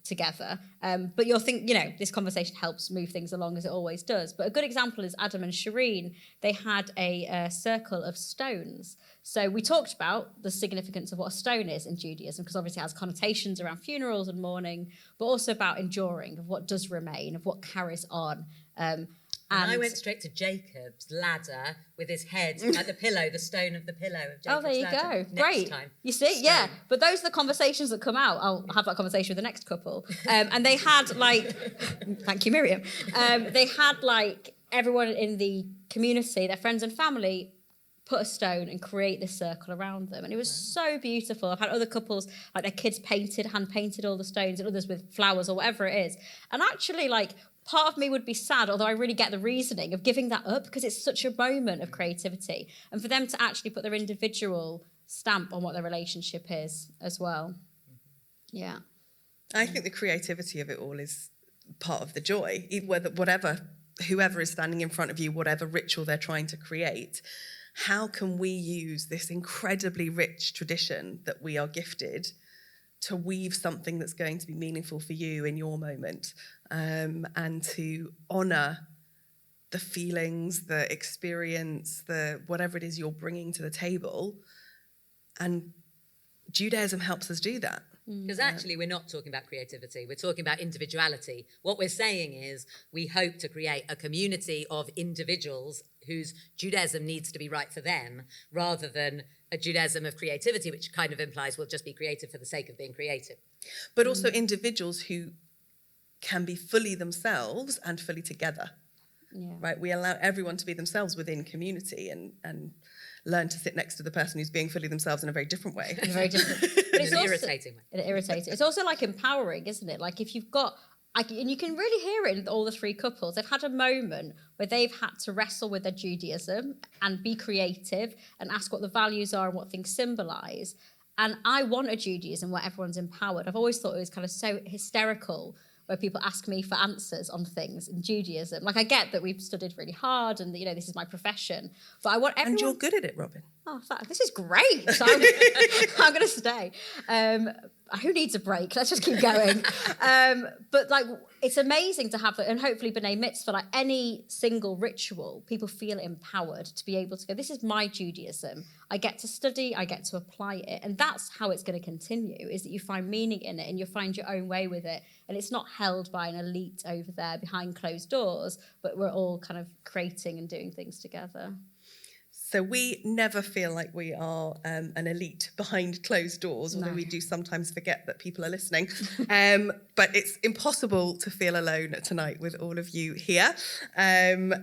together. But you'll think, this conversation helps move things along as it always does. But a good example is Adam and Shereen. They had a circle of stones. So we talked about the significance of what a stone is in Judaism, because obviously it has connotations around funerals and mourning, but also about enduring, of what does remain, of what carries on. And I went straight to Jacob's ladder with his head at the pillow, the stone of the pillow of Jacob's ladder. Oh, there you ladder. go. Great. Time. You see, stone. Yeah. But those are the conversations that come out. I'll have that conversation with the next couple. And they had thank you, Miriam. They had everyone in the community, their friends and family, put a stone and create this circle around them. And it was so beautiful. I've had other couples, their kids hand-painted all the stones, and others with flowers or whatever it is. And actually, part of me would be sad, although I really get the reasoning of giving that up, because it's such a moment of creativity. And for them to actually put their individual stamp on what their relationship is as well. Yeah. I think the creativity of it all is part of the joy. Whoever is standing in front of you, whatever ritual they're trying to create, how can we use this incredibly rich tradition that we are gifted to weave something that's going to be meaningful for you in your moment, and to honour the feelings, the experience, the whatever it is you're bringing to the table. And Judaism helps us do that. Because actually we're not talking about creativity, we're talking about individuality. What we're saying is we hope to create a community of individuals whose Judaism needs to be right for them, rather than a Judaism of creativity, which kind of implies we'll just be creative for the sake of being creative. But also individuals who can be fully themselves and fully together. Yeah. Right? We allow everyone to be themselves within community and learn to sit next to the person who's being fully themselves in a very different way. In a very different but it's also, irritating way. It's also empowering, isn't it? If you've got, and you can really hear it in all the three couples, they've had a moment where they've had to wrestle with their Judaism and be creative and ask what the values are and what things symbolise. And I want a Judaism where everyone's empowered. I've always thought it was kind of so hysterical where people ask me for answers on things in Judaism. I get that we've studied really hard and, this is my profession. But I want everyone... And you're good at it, Robin. this is great. So I'm going to stay. Who needs a break? Let's just keep going. But like, it's amazing to have it, and hopefully B'nai Mitzvah, like any single ritual, people feel empowered to be able to go, this is my Judaism. I get to study, I get to apply it. And that's how it's going to continue, is that you find meaning in it and you find your own way with it. And it's not held by an elite over there behind closed doors, but we're all kind of creating and doing things together. So we never feel like we are an elite behind closed doors, although we do sometimes forget that people are listening. But it's impossible to feel alone tonight with all of you here.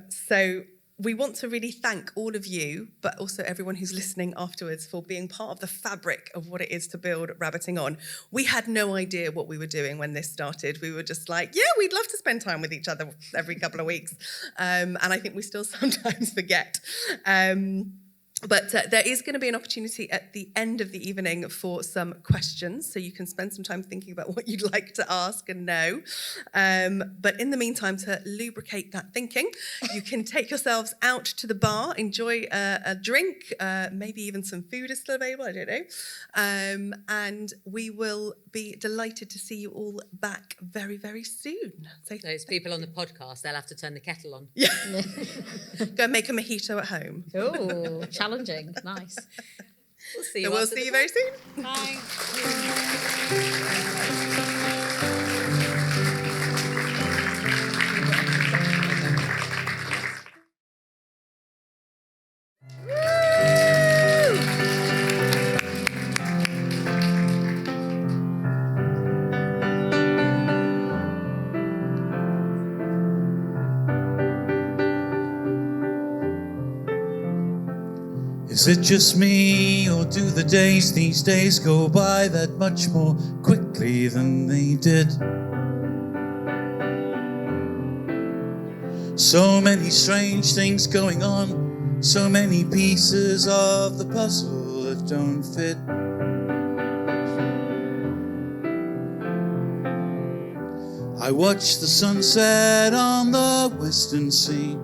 So we want to really thank all of you, but also everyone who's listening afterwards, for being part of the fabric of what it is to build Rabbiting On. We had no idea what we were doing when this started. We were just like, yeah, we'd love to spend time with each other every couple of weeks. And I think we still sometimes forget. But there is going to be an opportunity at the end of the evening for some questions, so you can spend some time thinking about what you'd like to ask and know. But in the meantime, to lubricate that thinking, you can take yourselves out to the bar, enjoy a drink, maybe even some food is still available, I don't know. And we will be delighted to see you all back very, very soon. So those people on the podcast, they'll have to turn the kettle on. Yeah. Go and make a mojito at home. Oh, challenging. Nice. We'll see you. So we'll see you very soon. Bye. Is it just me, or do the days these days go by that much more quickly than they did? So many strange things going on, so many pieces of the puzzle that don't fit. I watch the sunset on the western sea.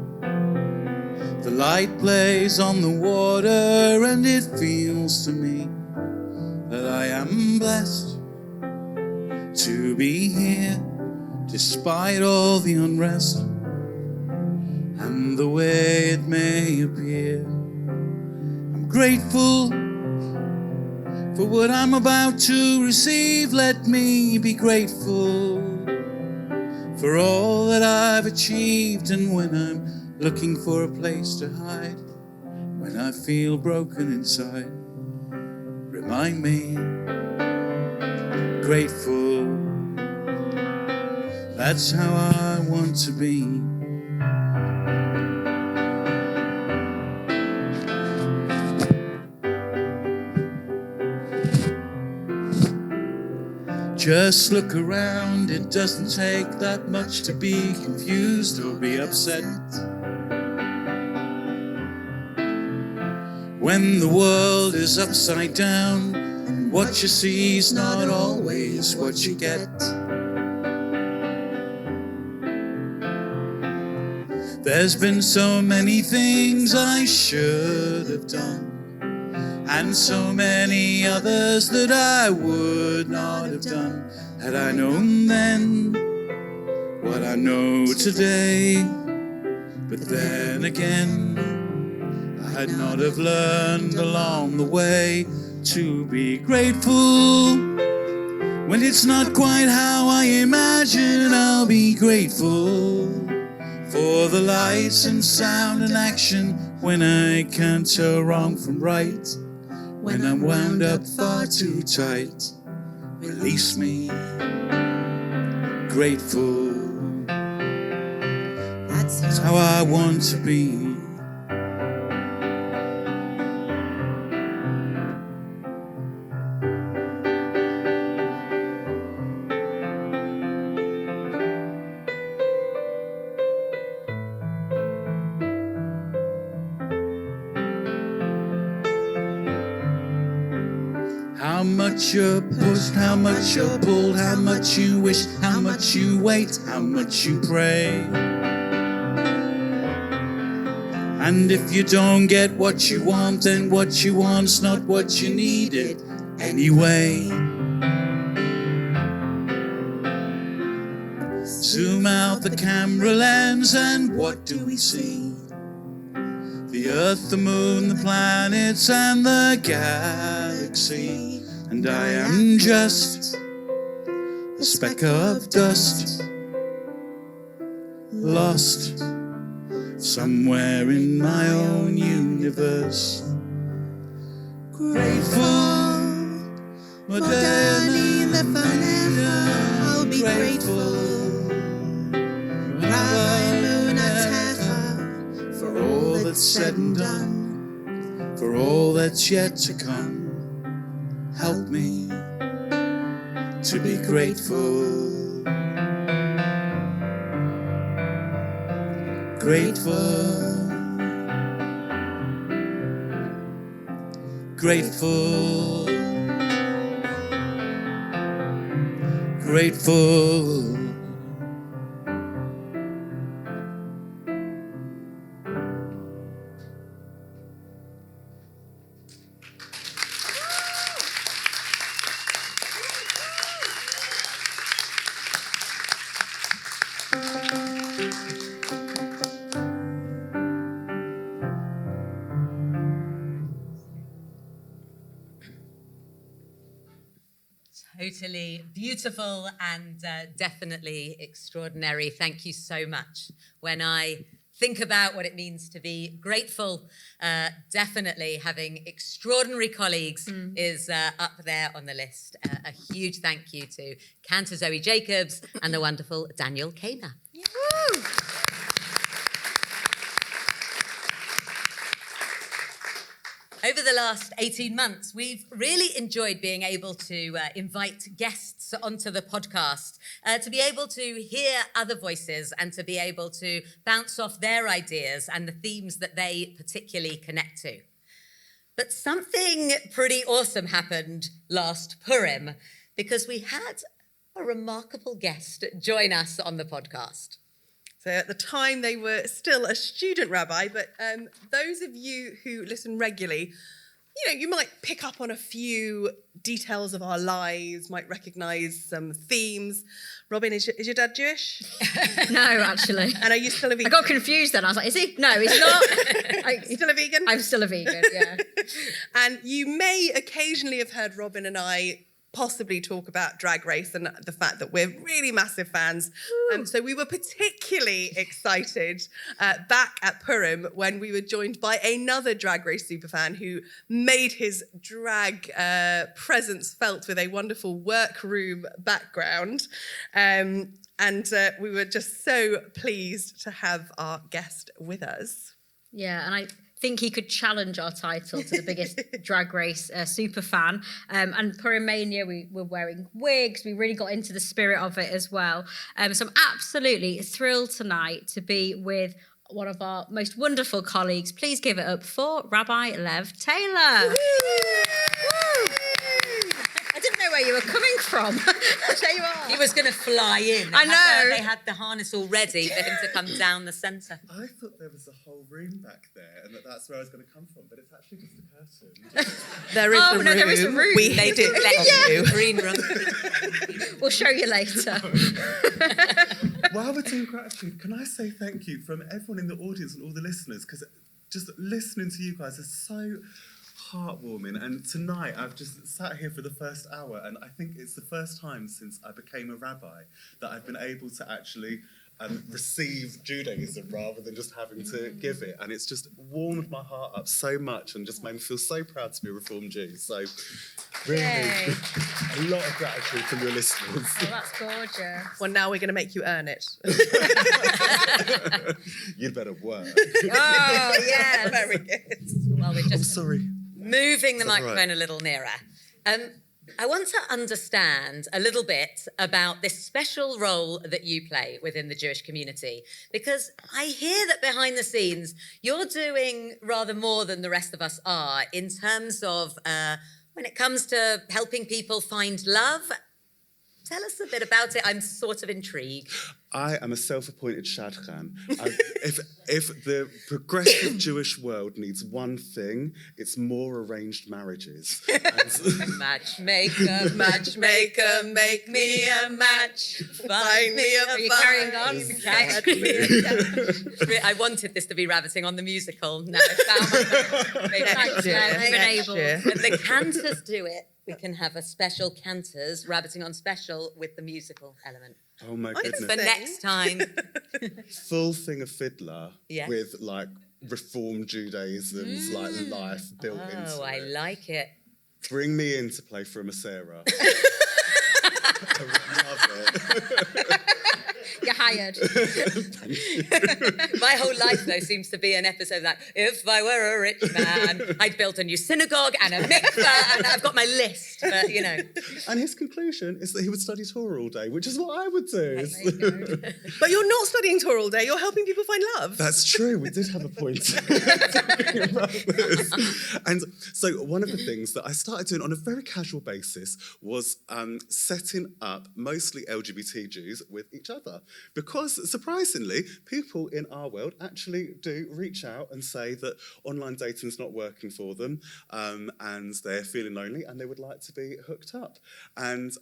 The light plays on the water, and it feels to me that I am blessed to be here, despite all the unrest and the way it may appear. I'm grateful for what I'm about to receive. Let me be grateful for all that I've achieved, and when I'm looking for a place to hide, when I feel broken inside, remind me, grateful. That's how I want to be. Just look around, it doesn't take that much to be confused or be upset. When the world is upside down, and what you see is not always what you get. There's been so many things I should have done, and so many others that I would not have done, had I known then what I know today. But then again, I'd not have learned along the way to be grateful. When it's not quite how I imagine, I'll be grateful for the lights and sound and action when I can't tell wrong from right. When I'm wound up far too tight, release me, grateful. That's how I want to be. How much you're pushed, how much you're pulled, how much you wish, how much you wait, how much you pray. And if you don't get what you want, then what you want's not what you needed anyway. Zoom out the camera lens and what do we see? The Earth, the Moon, the planets and the galaxy. And I am just a speck of dust, lost somewhere in my own universe. Grateful, Modernity live forever. I'll be grateful. Rabbi Lunatecha, for all that's said and done, for all that's yet to come. Help me to be grateful. Grateful. Grateful. Grateful. Totally beautiful and definitely extraordinary. Thank you so much. When I think about what it means to be grateful, definitely having extraordinary colleagues is up there on the list. A huge thank you to Cantor Zoe Jacobs and the wonderful Daniel Cainer. Over the last 18 months, we've really enjoyed being able to invite guests onto the podcast, to be able to hear other voices and to be able to bounce off their ideas and the themes that they particularly connect to. But something pretty awesome happened last Purim because we had a remarkable guest join us on the podcast. So at the time, they were still a student rabbi, but those of you who listen regularly, you might pick up on a few details of our lives, might recognise some themes. Robin, is your dad Jewish? No, actually. And are you still a vegan? I got confused then. I was like, is he? No, he's not. You still a vegan? I'm still a vegan, yeah. And you may occasionally have heard Robin and I possibly talk about Drag Race and the fact that we're really massive fans. So we were particularly excited back at Purim when we were joined by another Drag Race superfan who made his drag presence felt with a wonderful workroom background. And we were just so pleased to have our guest with us. Yeah, and I think he could challenge our title to the biggest Drag Race super fan. And Purim Mania, we were wearing wigs. We really got into the spirit of it as well. So I'm absolutely thrilled tonight to be with one of our most wonderful colleagues. Please give it up for Rabbi Lev Taylor. Woo! I didn't know where you were coming from. There you are. He was going to fly in. I know. They had the harness all ready for him to come down the centre. I thought there was a whole room back there and that's where I was going to come from, but it's actually just a curtain. There is a room. We hate it. Yeah. Green room. We'll show you later. While we're doing gratitude, can I say thank you from everyone in the audience and all the listeners, because just listening to you guys is so heartwarming. And tonight I've just sat here for the first hour and I think it's the first time since I became a rabbi that I've been able to actually receive Judaism rather than just having to give it, and it's just warmed my heart up so much and just made me feel so proud to be a Reformed Jew. So really a lot of gratitude from your listeners. Oh, that's gorgeous. Well, now we're going to make you earn it. You'd better work. Oh, yes. Very good. Well, we're just I'm sorry. Moving the microphone right? a little nearer. I want to understand a little bit about this special role that you play within the Jewish community, because I hear that behind the scenes, you're doing rather more than the rest of us are in terms of when it comes to helping people find love. Tell us a bit about it. I'm sort of intrigued. I am a self-appointed shadchan. If the progressive Jewish world needs one thing, it's more arranged marriages. Matchmaker, matchmaker, make me a match. Find me a Are you carrying on? I wanted this to be rabbiting on the musical. No, I found When the Cantors do it, we can have a special Cantors rabbiting on special with the musical element. Oh my goodness. For next time. Full thing of fiddler Yeah. with like Reform Judaism's like life built into it. Oh, I like it. Bring me in to play for a Masera. I would love it. You're hired. My whole life, though, seems to be an episode of that. If I were a rich man, I'd built a new synagogue and a mikveh, and I've got my list, but, you know. And his conclusion is that he would study Torah all day, which is what I would do. But you're not studying Torah all day, you're helping people find love. That's true, we did have a point talking about this. And so one of the things that I started doing on a very casual basis was setting up mostly LGBT Jews with each other. Because, surprisingly, people in our world actually do reach out and say that online dating's not working for them, and they're feeling lonely and they would like to be hooked up. And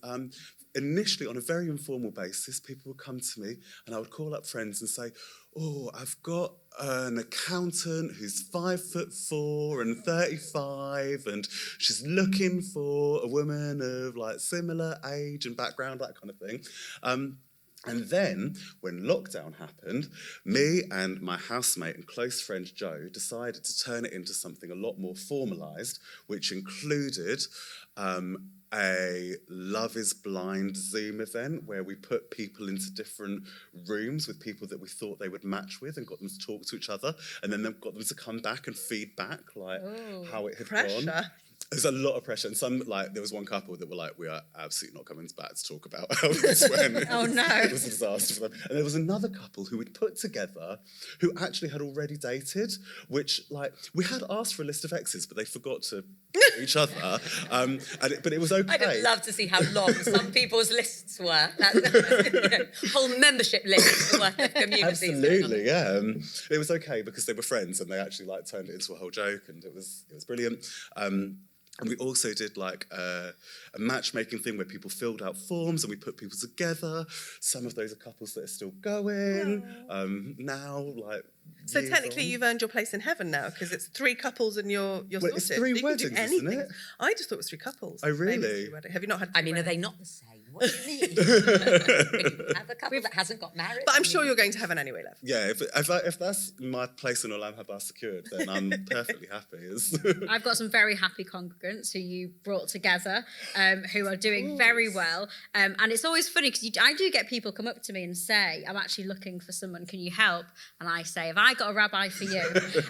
initially, on a very informal basis, people would come to me and I would call up friends and say, oh, I've got an accountant who's 5'4" and 35, and she's looking for a woman of like similar age and background, that kind of thing. And then, when lockdown happened, me and my housemate and close friend Joe decided to turn it into something a lot more formalised, which included a Love is Blind Zoom event where we put people into different rooms with people that we thought they would match with and got them to talk to each other, and then got them to come back and feed back how it had gone. There's a lot of pressure, and there was one couple that were like, we are absolutely not coming back to talk about how this went. Oh no. It was a disaster for them. And there was another couple who we'd put together who actually had already dated, which, we had asked for a list of exes, but they forgot to each other. But it was okay. I'd love to see how long some people's lists were. Whole membership lists worth of communities. Absolutely, yeah. It was okay because they were friends, and they actually turned it into a whole joke, and it was brilliant. And we also did a matchmaking thing where people filled out forms and we put people together. Some of those are couples that are still going now. So technically, you've earned your place in heaven now because it's 3 couples and you're sorted. It's 3 weddings, isn't it? I just thought it was 3 couples. Oh, really? Have you not had? I mean, are they not the same? What do you mean? Have a couple that hasn't got married. But I'm sure you're going to heaven anyway, love. Yeah, if that's my place in Olam Haba secured, then I'm perfectly happy. I've got some very happy congregants who you brought together, who are doing very well. And it's always funny because I do get people come up to me and say, I'm actually looking for someone, can you help? And I say, have I got a rabbi for you?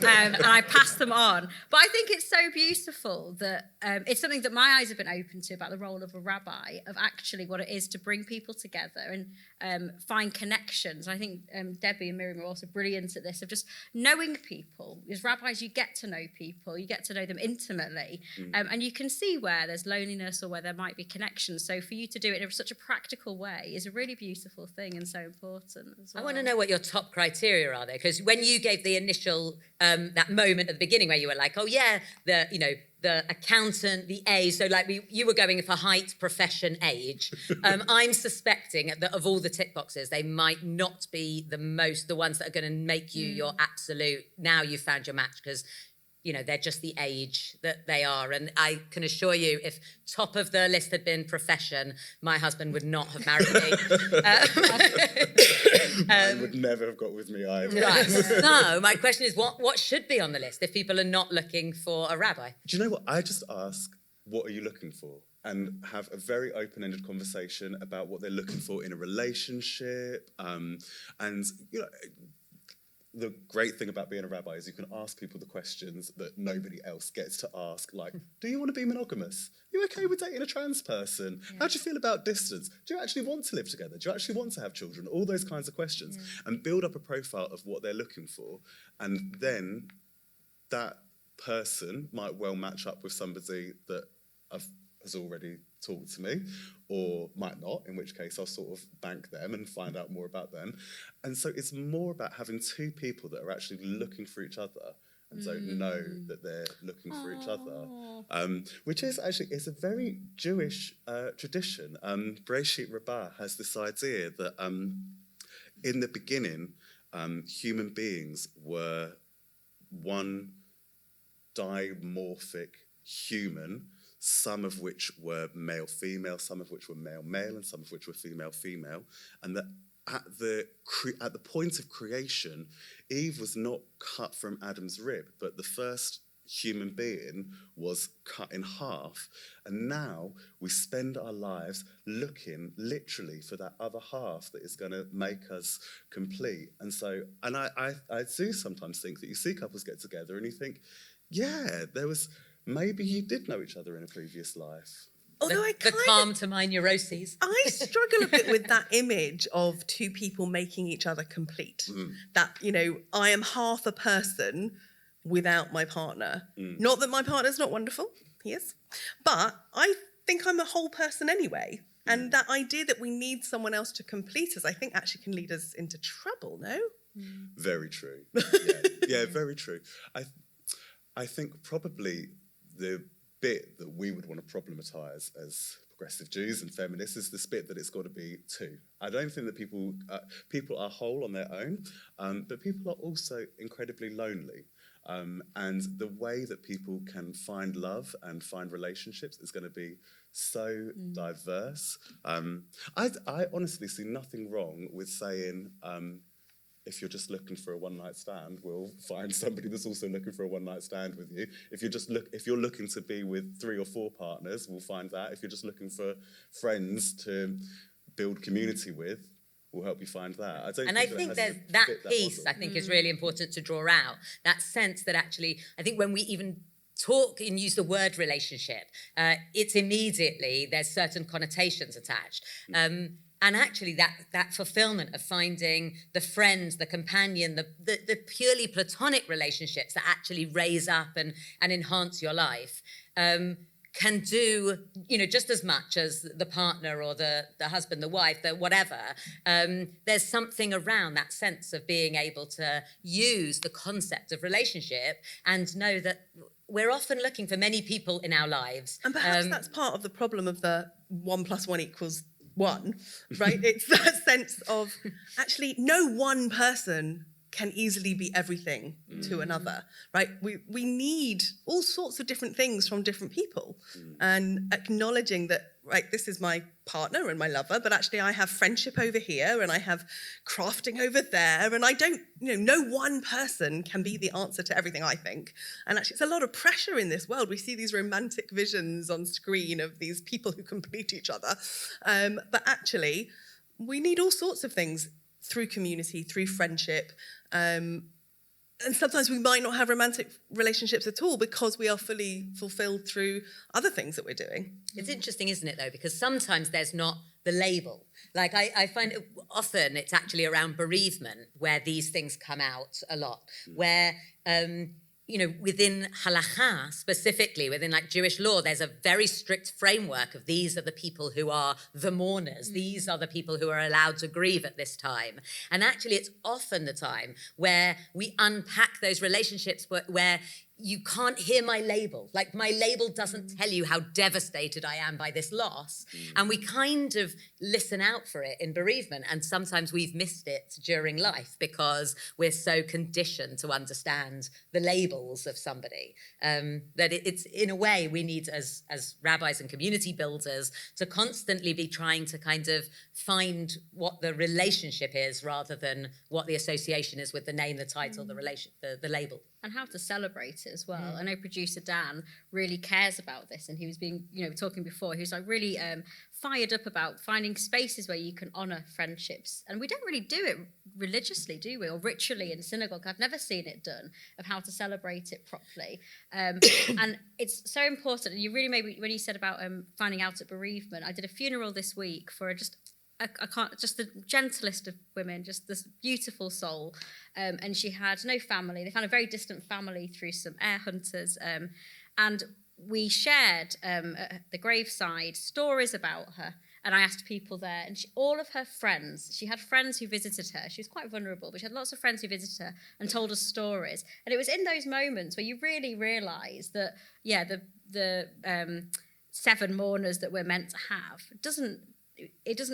And I pass them on. But I think it's so beautiful that it's something that my eyes have been open to about the role of a rabbi, of actually what it is to bring people together and find connections. I think Debbi and Miriam are also brilliant at this, of just knowing people. As rabbis, you get to know people, you get to know them intimately, and you can see where there's loneliness or where there might be connections. So for you to do it in such a practical way is a really beautiful thing and so important as well. I want to know what your top criteria are there, because when you gave the initial, that moment at the beginning where you were like, oh yeah, the accountant, the age, so you were going for height, profession, age. I'm suspecting that of all the tick boxes, they might not be the ones that are going to make you your absolute, now you've found your match, because they're just the age that they are. And I can assure you, if top of the list had been profession, my husband would not have married me. I would never have got with me either. Right. So my question is, what should be on the list if people are not looking for a rabbi? Do you know what? I just ask, what are you looking for? And have a very open-ended conversation about what they're looking for in a relationship. The great thing about being a rabbi is you can ask people the questions that nobody else gets to ask, like, do you want to be monogamous? Are you okay with dating a trans person? Yeah. How do you feel about distance? Do you actually want to live together? Do you actually want to have children? All those kinds of questions. Yeah. And build up a profile of what they're looking for. And then that person might well match up with somebody that I've has already talked to me, or might not, in which case I'll sort of bank them and find out more about them. And so it's more about having two people that are actually looking for each other and don't know that they're looking for each other, which is actually, it's a very Jewish tradition. Bereshit Rabbah has this idea that in the beginning, human beings were one dimorphic human, some of which were male-female, some of which were male-male, and some of which were female-female, and that at the point of creation, Eve was not cut from Adam's rib, but the first human being was cut in half, and now we spend our lives looking literally for that other half that is going to make us complete. And so, and I do sometimes think that you see couples get together and you think, yeah, maybe you did know each other in a previous life. Although the calm to my neuroses. I struggle a bit with that image of two people making each other complete. That, I am half a person without my partner. Not that my partner's not wonderful, he is, but I think I'm a whole person anyway. And that idea that we need someone else to complete us, I think actually can lead us into trouble, no? Very true. Yeah, very true. I think probably the bit that we would want to problematise as progressive Jews and feminists is this bit that it's got to be two. I don't think that people are whole on their own, but people are also incredibly lonely. And the way that people can find love and find relationships is going to be so diverse. I honestly see nothing wrong with saying, if you're just looking for a one-night stand, we'll find somebody that's also looking for a one-night stand with you. If you're looking to be with 3 or 4 partners, we'll find that. If you're just looking for friends to build community with, we'll help you find that. I think there's that piece, I think, is really important to draw out. That sense that actually, I think when we even talk and use the word relationship, it's immediately, there's certain connotations attached. And actually that fulfillment of finding the friend, the companion, the purely platonic relationships that actually raise up and enhance your life can do, just as much as the partner or the husband, the wife, the whatever. There's something around that sense of being able to use the concept of relationship and know that we're often looking for many people in our lives. And perhaps that's part of the problem of the 1 + 1 = 1, right? It's that sense of actually no one person can easily be everything to another, right? We need all sorts of different things from different people, and acknowledging that, right, this is my partner and my lover, but actually I have friendship over here and I have crafting over there, and I don't, no one person can be the answer to everything, I think. And actually it's a lot of pressure in this world. We see these romantic visions on screen of these people who complete each other, but actually we need all sorts of things through community, through friendship, and sometimes we might not have romantic relationships at all because we are fully fulfilled through other things that we're doing. It's interesting, isn't it, though? Because sometimes there's not the label. Like, I find it often it's actually around bereavement where these things come out a lot, where within halakha specifically, within like Jewish law, there's a very strict framework of these are the people who are the mourners. These are the people who are allowed to grieve at this time. And actually, it's often the time where we unpack those relationships where you can't hear my label. Like, my label doesn't tell you how devastated I am by this loss. And we kind of listen out for it in bereavement. And sometimes we've missed it during life because we're so conditioned to understand the labels of somebody. That it's, in a way, we need, as rabbis and community builders, to constantly be trying to kind of find what the relationship is rather than what the association is with the name, the title, the label. And how to celebrate it as well. I know producer Dan really cares about this, and he was being, talking before, he was like really fired up about finding spaces where you can honour friendships. And we don't really do it religiously, do we? Or ritually in synagogue. I've never seen it done, of how to celebrate it properly. And it's so important. And you really made me, when you said about finding out at bereavement, I did a funeral this week for just the gentlest of women, just this beautiful soul. And she had no family. They found a very distant family through some air hunters. And we shared at the graveside stories about her. And I asked people there, and all of her friends, she had friends who visited her. She was quite vulnerable, but she had lots of friends who visited her and told us stories. And it was in those moments where you really realise that, the 7 mourners that we're meant to have doesn't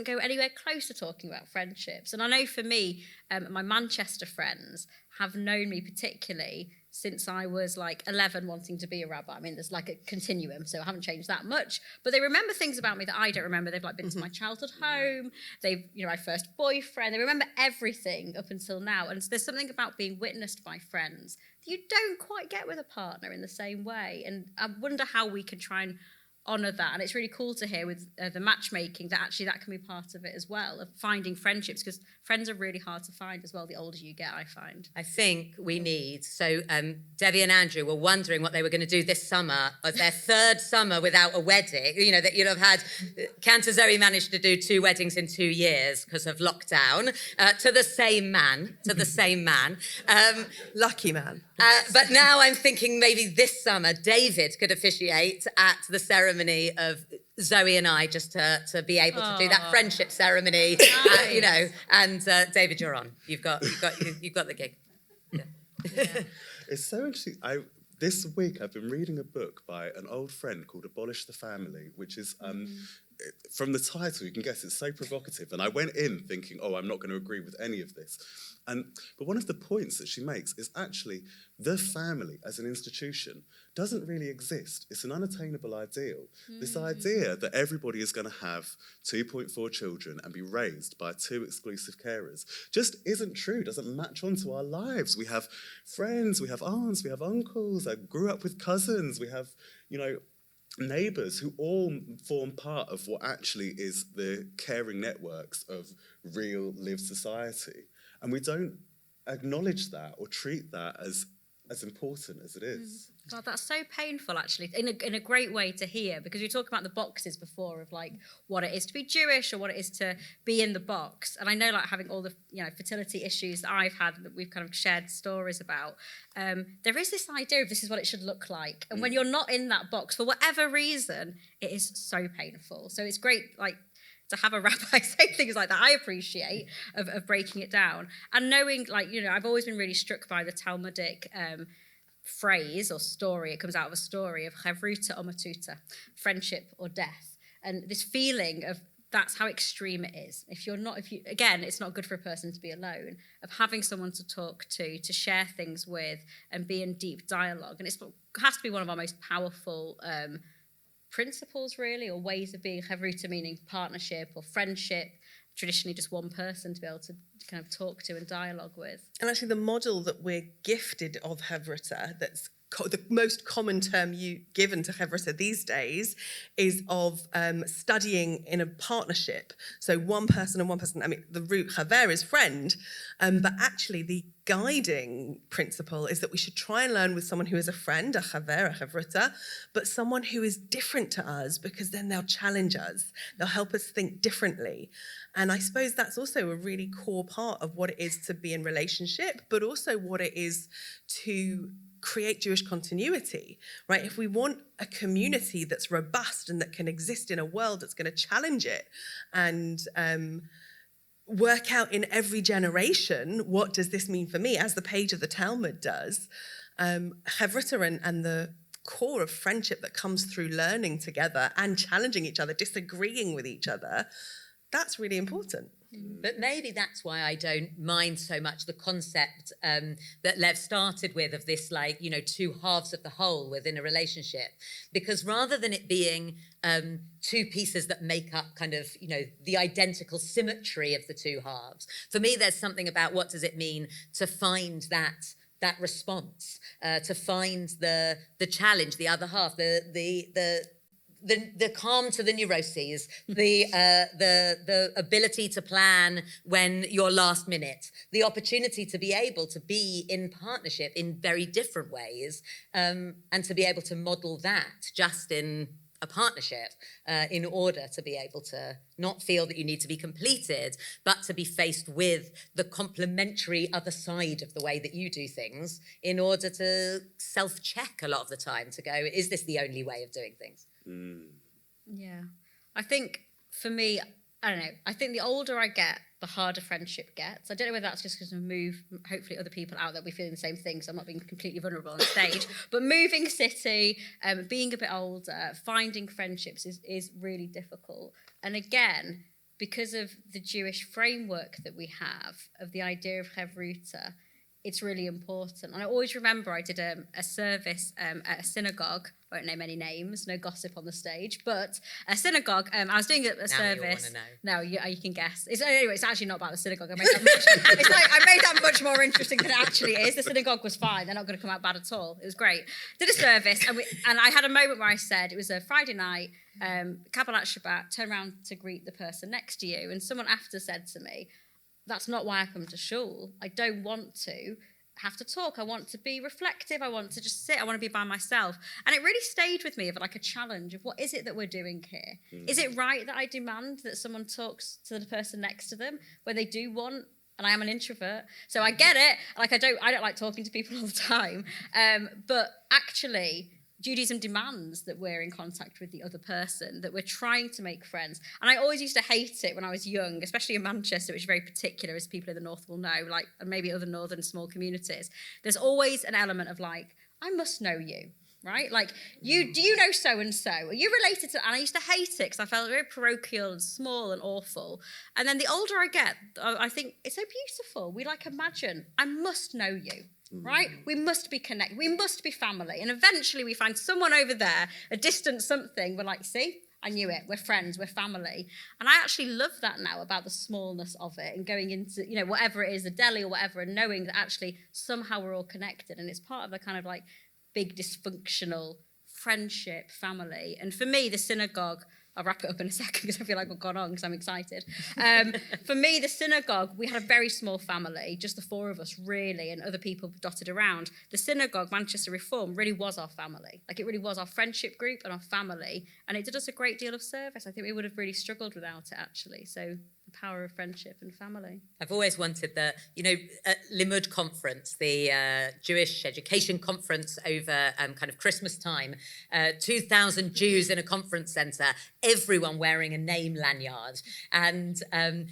go anywhere close to talking about friendships. And I know for me, my Manchester friends have known me particularly since I was like 11 wanting to be a rabbi. I mean, there's like a continuum, so I haven't changed that much. But they remember things about me that I don't remember. They've like been to my childhood home. They've, my first boyfriend. They remember everything up until now. And there's something about being witnessed by friends that you don't quite get with a partner in the same way. And I wonder how we can try and honour that. And it's really cool to hear with the matchmaking that actually that can be part of it as well, of finding friendships, because friends are really hard to find as well the older you get, I find. I think we need, so Debbi and Andrew were wondering what they were going to do this summer, of their 3rd summer without a wedding. That you'd have had, Cantor Zoe managed to do 2 weddings in 2 years because of lockdown, to the same man. Lucky man. But now I'm thinking maybe this summer David could officiate at the ceremony of Zoe and I, just to be able to do that friendship ceremony, and David, you're on. You've got the gig. Yeah. It's so interesting. This week I've been reading a book by an old friend called Abolish the Family, which is, from the title you can guess it's so provocative. And I went in thinking, I'm not going to agree with any of this. But one of the points that she makes is actually the family as an institution doesn't really exist. It's an unattainable ideal. This idea that everybody is going to have 2.4 children and be raised by 2 exclusive carers just isn't true, doesn't match onto our lives. We have friends, we have aunts, we have uncles, I grew up with cousins, we have, neighbours who all form part of what actually is the caring networks of real lived society. And we don't acknowledge that or treat that as important as it is. God, that's so painful, actually, in a great way to hear, because we talked about the boxes before of like what it is to be Jewish or what it is to be in the box. And I know, like, having all the fertility issues that I've had that we've kind of shared stories about, there is this idea of this is what it should look like. And when you're not in that box, for whatever reason, it is so painful. So it's great, like, to have a rabbi say things like that. I appreciate of breaking it down. And knowing, like, I've always been really struck by the Talmudic phrase or story. It comes out of a story of chevruta or matuta, friendship or death. And this feeling of that's how extreme it is. Again, it's not good for a person to be alone, of having someone to talk to share things with and be in deep dialogue. And it has to be one of our most powerful principles, really, or ways of being. Chevruta meaning partnership or friendship, traditionally just one person to be able to kind of talk to and dialogue with. And actually the model that we're gifted of Chevruta, that's the most common term given to Chevruta these days, is of studying in a partnership. So one person and one person, the root chaver is friend, but actually the guiding principle is that we should try and learn with someone who is a friend, a chaver, a chevruta, but someone who is different to us, because then they'll challenge us. They'll help us think differently. And I suppose that's also a really core part of what it is to be in relationship, but also what it is to create Jewish continuity, right? If we want a community that's robust and that can exist in a world that's going to challenge it and work out in every generation, what does this mean for me, as the page of the Talmud does, Chevruta and the core of friendship that comes through learning together and challenging each other, disagreeing with each other, that's really important. But maybe that's why I don't mind so much the concept that Lev started with of this, like, 2 halves of the whole within a relationship. Because rather than it being 2 pieces that make up kind of, the identical symmetry of the 2 halves, for me, there's something about what does it mean to find that response, to find the challenge, the other half, the calm to the neuroses, the ability to plan when you're last minute, the opportunity to be able to be in partnership in very different ways, and to be able to model that just in a partnership in order to be able to not feel that you need to be completed, but to be faced with the complementary other side of the way that you do things in order to self-check a lot of the time to go, is this the only way of doing things? Yeah. I think for me, I don't know, I think the older I get, the harder friendship gets. I don't know whether that's just because I move, hopefully other people out there will be feeling the same thing, so I'm not being completely vulnerable on stage. But moving city, being a bit older, finding friendships is really difficult. And again, because of the Jewish framework that we have, of the idea of Chevruta, it's really important. And I always remember I did a service at a synagogue. I won't name any names, no gossip on the stage, but a synagogue. I was doing a service. No, you can guess. Anyway, it's actually not about the synagogue. I made that much more interesting than it actually is. The synagogue was fine. They're not going to come out bad at all. It was great. Did a service, and I had a moment where I said, it was a Friday night, Kabbalat Shabbat, turn around to greet the person next to you, and someone after said to me, that's not why I come to shul. I don't want to have to talk. I want to be reflective. I want to just sit. I want to be by myself. And it really stayed with me of like a challenge of what is it that we're doing here? Is it right that I demand that someone talks to the person next to them when they do want? And I am an introvert, so I get it. Like I don't like talking to people all the time. But actually, Judaism demands that we're in contact with the other person, that we're trying to make friends. And I always used to hate it when I was young, especially in Manchester, which is very particular, as people in the north will know, like, and maybe other northern small communities. There's always an element of like, I must know you, right? Like, do you know so-and-so? Are you related to, and I used to hate it because I felt very parochial and small and awful. And then the older I get, I think it's so beautiful. We like imagine, I must know you. Right? We must be connected. We must be family. And eventually we find someone over there, a distant something. We're like, see, I knew it. We're friends. We're family. And I actually love that now about the smallness of it and going into, whatever it is, a deli or whatever, and knowing that actually somehow we're all connected. And it's part of a kind of like big dysfunctional friendship, family. And for me, the synagogue, I'll wrap it up in a second because I feel like we've gone on because I'm excited. For me, the synagogue, we had a very small family, just the four of us really, and other people dotted around. The synagogue, Manchester Reform, really was our family. Like it really was our friendship group and our family. And it did us a great deal of service. I think we would have really struggled without it actually. So the power of friendship and family. I've always wanted at Limud conference, the Jewish education conference over kind of Christmas time, 2,000 Jews in a conference centre, everyone wearing a name lanyard. And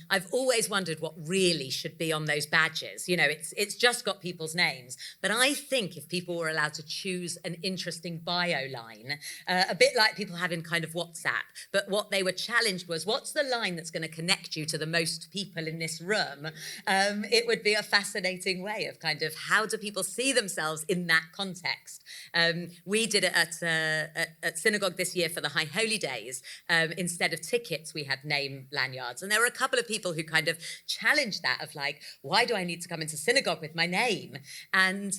I've always wondered what really should be on those badges. It's just got people's names. But I think if people were allowed to choose an interesting bio line, a bit like people have in kind of WhatsApp, but what they were challenged was, what's the line that's going to connect you to the most people in this room? It would be a fascinating way of kind of how do people see themselves in that context. We did it at synagogue this year for the High Holy Days. Instead of tickets, we had name lanyards. And there were a couple of people who kind of challenged that of like, why do I need to come into synagogue with my name? And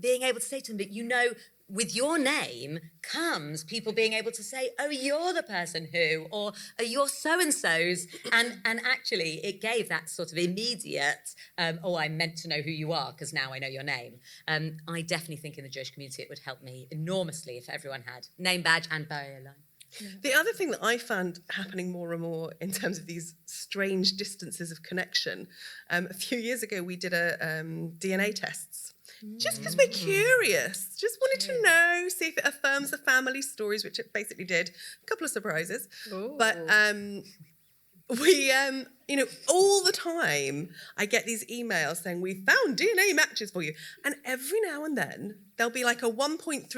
being able to say to them, but with your name comes people being able to say, oh, you're the person who, or oh, you're so-and-so's. And actually it gave that sort of immediate, I meant to know who you are because now I know your name. I definitely think in the Jewish community it would help me enormously if everyone had name badge and bio line. Yeah. The other thing that I found happening more and more in terms of these strange distances of connection, a few years ago we did a DNA tests. Just because we're curious, just wanted to know, see if it affirms the family stories, which it basically did. A couple of surprises. Ooh. But we, all the time, I get these emails saying, we found DNA matches for you. And every now and then, there'll be like a 1.3%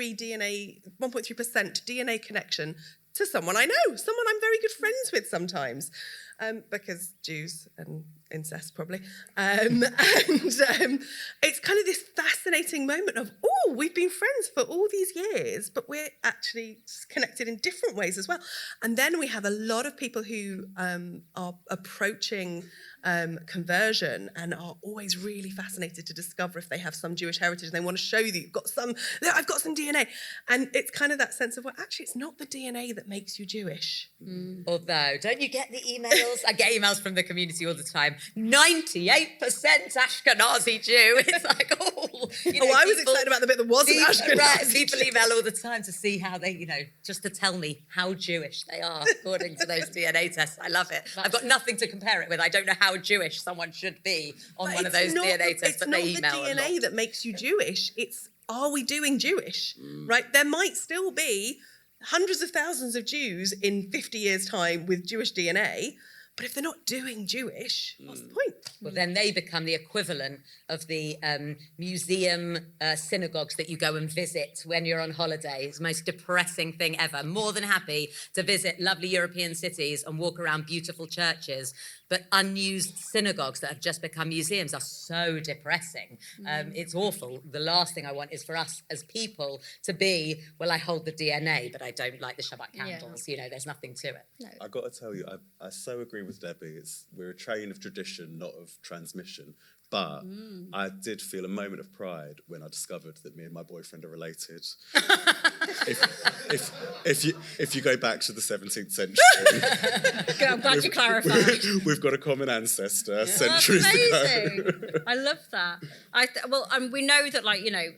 DNA connection to someone I know, someone I'm very good friends with sometimes. Because Jews and incest probably. And it's kind of this fascinating moment of, we've been friends for all these years, but we're actually connected in different ways as well. And then we have a lot of people who are approaching conversion and are always really fascinated to discover if they have some Jewish heritage and they want to show you that I've got some DNA. And it's kind of that sense of, well, actually, it's not the DNA that makes you Jewish. Although, don't you get the emails I get emails from the community all the time. 98% Ashkenazi Jew. It's like, I was excited about the bit that wasn't Ashkenazi. Right, people email all the time to see how they, just to tell me how Jewish they are according to those DNA tests. I love it. I've got nothing to compare it with. I don't know how Jewish someone should be on one of those DNA tests, but they email It's not the DNA that makes you Jewish. It's, are we doing Jewish? Right? There might still be hundreds of thousands of Jews in 50 years' time with Jewish DNA, but if they're not doing Jewish, what's the point? Well, then they become the equivalent of the museum synagogues that you go and visit when you're on holiday. It's the most depressing thing ever. More than happy to visit lovely European cities and walk around beautiful churches, but unused synagogues that have just become museums are so depressing. It's awful. The last thing I want is for us as people to be, well, I hold the DNA, but I don't like the Shabbat candles. There's nothing to it. No. I got to tell you, I so agree with Debbie. We're a train of tradition, not of transmission. But I did feel a moment of pride when I discovered that me and my boyfriend are related. if you go back to the 17th century, I'm glad you clarified. We've got a common ancestor centuries ago. I love that. We know that,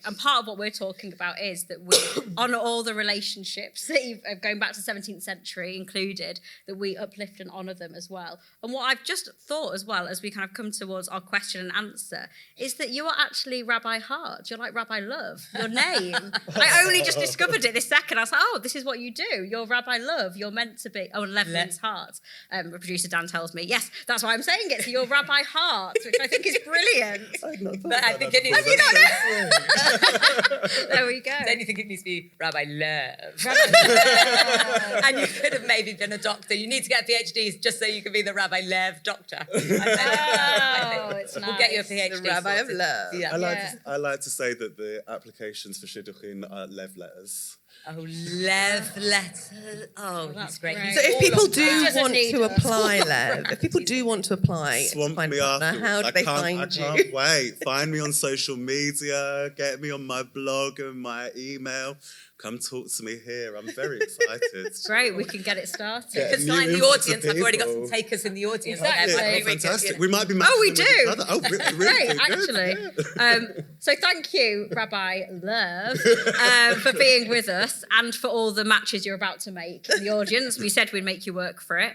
and part of what we're talking about is that we honour all the relationships that going back to the 17th century included, that we uplift and honour them as well. And what I've just thought as well, as we kind of come towards our question and answer, is that you are actually Rabbi Heart. You're like Rabbi Love, your name. I only just discovered it this second. I was like, oh, this is what you do. You're Rabbi Love. You're meant to be. Oh, Lev means heart. Producer Dan tells me, yes, that's why I'm saying it. So you're Rabbi Heart, which I think is brilliant. But I think it needs to be. There we go. Then you think it needs to be Rabbi Love. And you could have maybe been a doctor. You need to get PhDs just so you can be the Rabbi Lev doctor. It's We'll get you a PhD. The Rabbi of Love. Yeah. I like to say that the applications for Shidduchin are Lev letters. Oh, Lev letter. Oh, that's great. So if people do want to apply, Lev, if people do want to apply, swamp find me a partner, afterwards. how do they find you? I can't wait. Find me on social media. Get me on my blog and my email. Come talk to me here. I'm very excited. Great, we can get it started. Because I'm in the audience. I've already got some takers in the audience. Exactly. Fantastic. We might be. We do. Oh, really? Great, actually. So thank you, Rabbi Love, for being with us and for all the matches you're about to make in the audience. We said we'd make you work for it.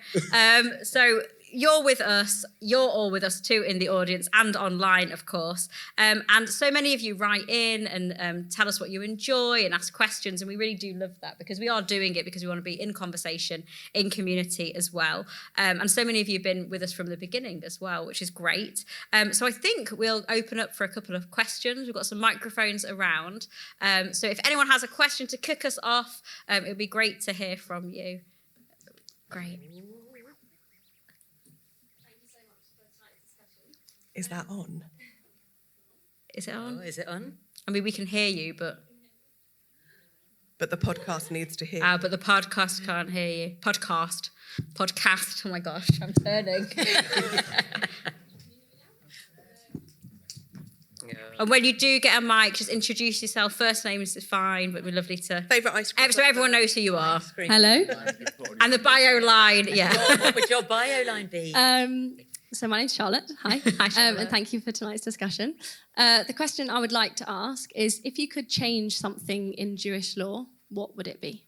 So you're with us, you're all with us too in the audience and online, of course. And so many of you write in and tell us what you enjoy and ask questions, and we really do love that because we are doing it because we want to be in conversation, in community as well. And so many of you have been with us from the beginning as well, which is great. So I think we'll open up for a couple of questions. We've got some microphones around. So if anyone has a question to kick us off, it would be great to hear from you. Great. Is that on? Is it on? Oh, is it on? I mean, we can hear you, but the podcast needs to hear. But the podcast can't hear you. Podcast. Oh my gosh, I'm turning. And when you do get a mic, just introduce yourself. First name is fine, but we're lovely to. Favourite ice cream. So everyone knows who you are. Hello. And the bio line, yeah. What would your bio line be? So my name's Charlotte. Hi. Hi, Charlotte. And thank you for tonight's discussion. The question I would like to ask is, if you could change something in Jewish law, what would it be?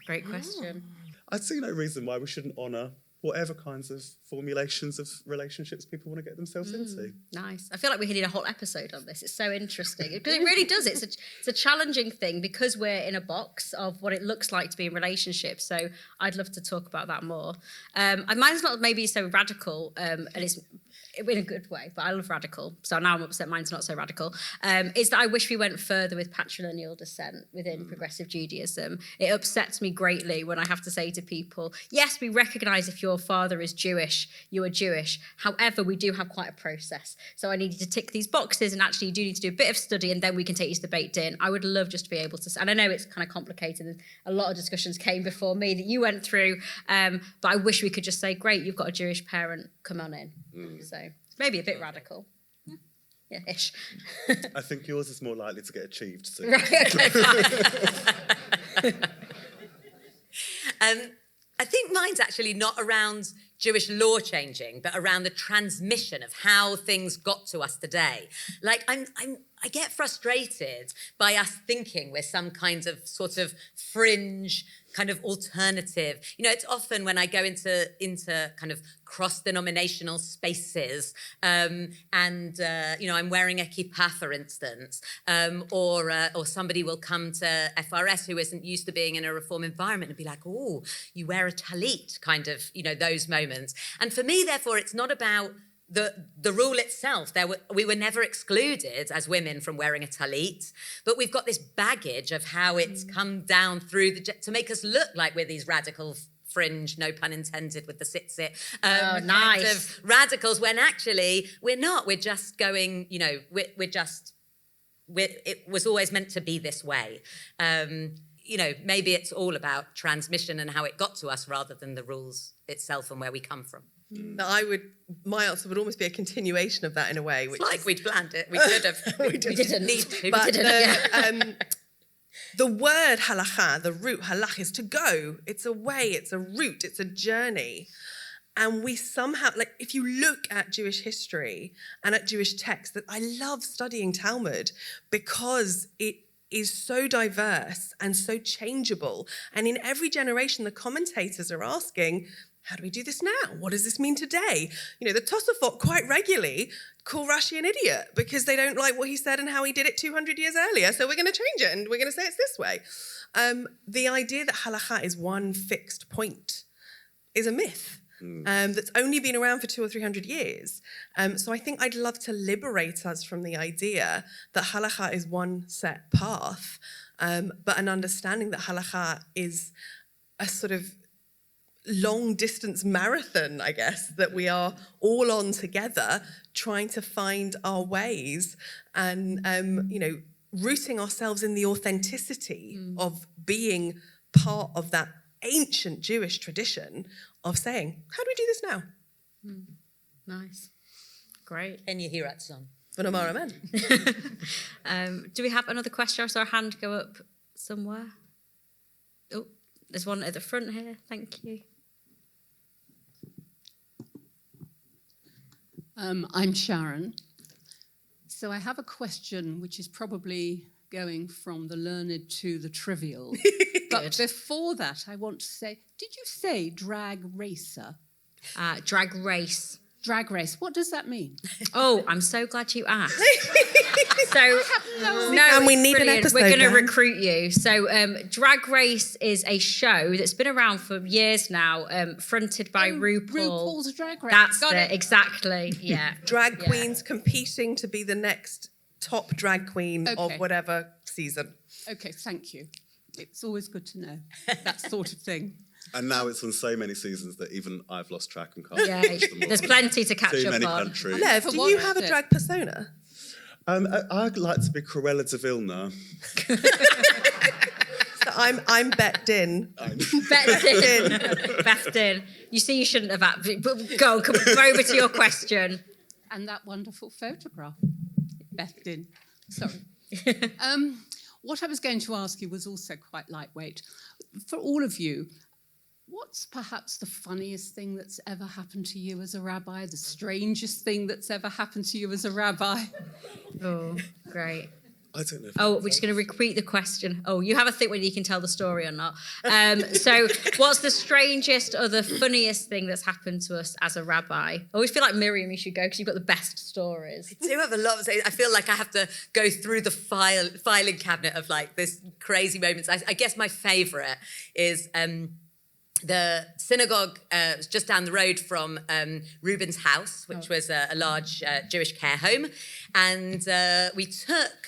Great question. I'd see no reason why we shouldn't honour whatever kinds of formulations of relationships people want to get themselves into. Nice. I feel like we need a whole episode on this. It's so interesting. Because it really does. It's a challenging thing because we're in a box of what it looks like to be in relationships. So I'd love to talk about that more. Mine's not maybe so radical, and it's in a good way, but I love radical. So now I'm upset mine's not so radical. Is that I wish we went further with patrilineal descent within progressive Judaism. It upsets me greatly when I have to say to people, yes, we recognise if your father is Jewish, you are Jewish. However, we do have quite a process. So I need you to tick these boxes, and actually you do need to do a bit of study, and then we can take you to the Beit Din. I would love just to be able to, and I know it's kind of complicated, and a lot of discussions came before me that you went through, but I wish we could just say, great, you've got a Jewish parent, come on in. So maybe a bit radical. Yeah, ish. I think yours is more likely to get achieved soon. Right, okay, fine. I think mine's actually not around Jewish law changing, but around the transmission of how things got to us today. Like, I get frustrated by us thinking we're some kind of sort of fringe kind of alternative. You know, it's often when I go into kind of cross-denominational spaces and, you know, I'm wearing a kippah, for instance, or somebody will come to FRS who isn't used to being in a reform environment and be like, oh, you wear a talit, kind of, you know, those moments. And for me, therefore, it's not about the rule itself. We were never excluded as women from wearing a talit, but we've got this baggage of how it's come down through to make us look like we're these radical fringe, no pun intended with the sit-sit, nice. kind of radicals, when actually we're not. We're just going, you know, it was always meant to be this way. You know, maybe it's all about transmission and how it got to us rather than the rules itself and where we come from. My answer would almost be a continuation of that in a way. Which it's like we'd planned it. We could have. we didn't need to. But the word halakha, the root halach, is to go. It's a way, it's a route, it's a journey. And we somehow, like, if you look at Jewish history and at Jewish texts, that I love studying Talmud because it is so diverse and so changeable. And in every generation, the commentators are asking, how do we do this now? What does this mean today? You know, the Tosafot quite regularly call Rashi an idiot because they don't like what he said and how he did it 200 years earlier. So we're going to change it and we're going to say it's this way. The idea that halakha is one fixed point is a myth. That's only been around for 200 or 300 years. So I think I'd love to liberate us from the idea that halakha is one set path, but an understanding that halakha is a sort of long distance marathon, I guess, that we are all on together trying to find our ways and, you know, rooting ourselves in the authenticity of being part of that ancient Jewish tradition of saying, how do we do this now? Nice. Great. And you hear that song. V'nomar amen. Do we have another question? I saw a hand go up somewhere. Oh, there's one at the front here. Thank you. I'm Sharon. So I have a question which is probably going from the learned to the trivial. But before that, I want to say, did you say drag racer? Drag race. Drag race. What does that mean? Oh, I'm so glad you asked. So, and we need an episode. We're going to recruit you. So, Drag Race is a show that's been around for years now, fronted by RuPaul. RuPaul's Drag Race. That's it. Exactly. Yeah. Drag queens competing to be the next top drag queen of whatever season. Okay, thank you. It's always good to know that sort of thing. And now it's on so many seasons that even I've lost track and can't. Yeah, there's plenty to catch Too up many on. countries. Lev, do you have a drag persona? I'd like to be Cruella de Vil. So I'm Bet Din. Beth Din. You see, you shouldn't have had. But go, come over to your question. And that wonderful photograph, Beth Din. Sorry. What I was going to ask you was also quite lightweight. For all of you, what's perhaps the funniest thing that's ever happened to you as a rabbi? The strangest thing that's ever happened to you as a rabbi? Oh, great. I don't know. Oh, we're just going to repeat the question. Oh, you have a think whether you can tell the story or not. So what's the strangest or the funniest thing that's happened to us as a rabbi? I always feel like Miriam, you should go because you've got the best stories. I do have a lot. I feel like I have to go through the filing cabinet of like this crazy moments. I guess my favourite is the synagogue was just down the road from Reuben's house, which was a large Jewish care home. And we took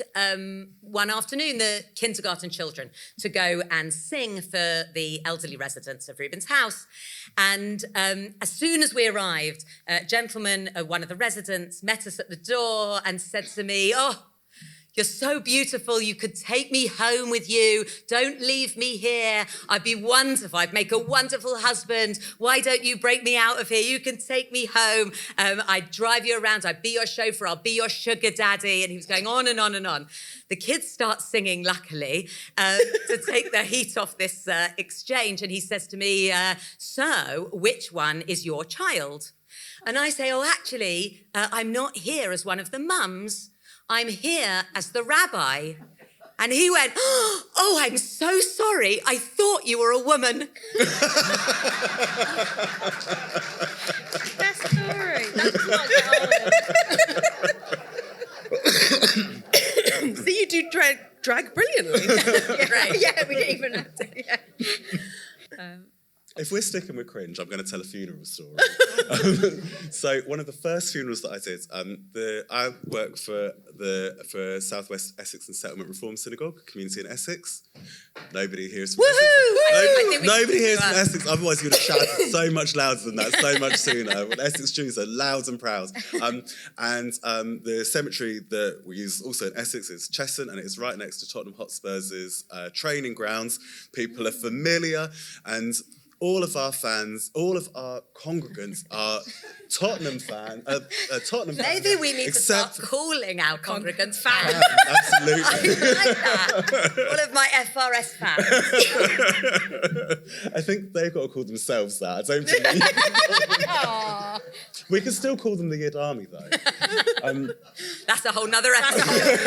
one afternoon the kindergarten children to go and sing for the elderly residents of Reuben's house. And as soon as we arrived, a gentleman, one of the residents, met us at the door and said to me, "Oh, You're so beautiful, you could take me home with you. Don't leave me here. I'd be wonderful. I'd make a wonderful husband. Why don't you break me out of here? You can take me home. I'd drive you around. I'd be your chauffeur. I'll be your sugar daddy. And he was going on and on and on. The kids start singing, luckily, to take the heat off this exchange. And he says to me, so which one is your child? And I say, oh, actually, I'm not here as one of the mums. I'm here as the rabbi. And he went, oh, I'm so sorry. I thought you were a woman. Best story. That's not So you do drag brilliantly. Yeah, we didn't even have to. Yeah. If we're sticking with cringe, I'm going to tell a funeral story. So one of the first funerals that I did, I work for South West Essex and Settlement Reform Synagogue, community in Essex. Nobody here is from Essex. Nobody here is from Essex, otherwise you would have shouted so much louder than that, so much sooner. Well, Essex Jews are loud and proud. The cemetery that we use also in Essex is Cheshunt, and it is right next to Tottenham Hotspur's training grounds. People are familiar, and all of our fans, all of our congregants are Tottenham fans. Maybe we need to start calling our congregants fans. Absolutely. I like that. All of my FRS fans. I think they've got to call themselves that. I don't think we can still call them the Yid Army, though. That's a whole nother episode.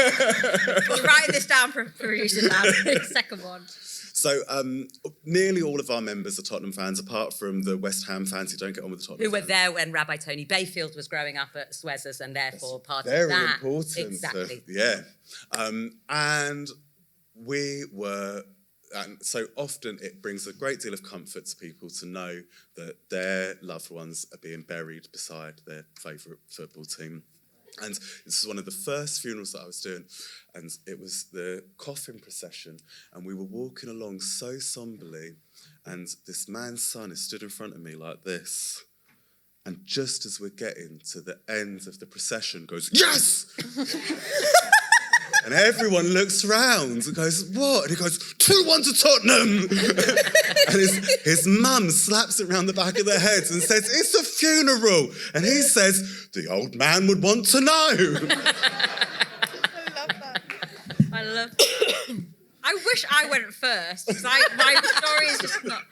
Just writing this down for producer now. Second one. So nearly all of our members are Tottenham fans, apart from the West Ham fans who don't get on with the Tottenham Who were fans. there when Rabbi Tony Bayfield was growing up at Swezzers, and therefore part of Very that. important. Exactly. And we were... And so often it brings a great deal of comfort to people to know that their loved ones are being buried beside their favourite football team. And this is one of the first funerals that I was doing, and it was the coffin procession, and we were walking along so somberly, and this man's son is stood in front of me like this, and just as we're getting to the end of the procession, goes, "Yes!" And everyone looks round and goes, "What?" And he goes, 2-1 to Tottenham. And his mum slaps it round the back of their heads and says, "It's a funeral." And he says, "The old man would want to know." I love that. I wish I went first, because my story is just not...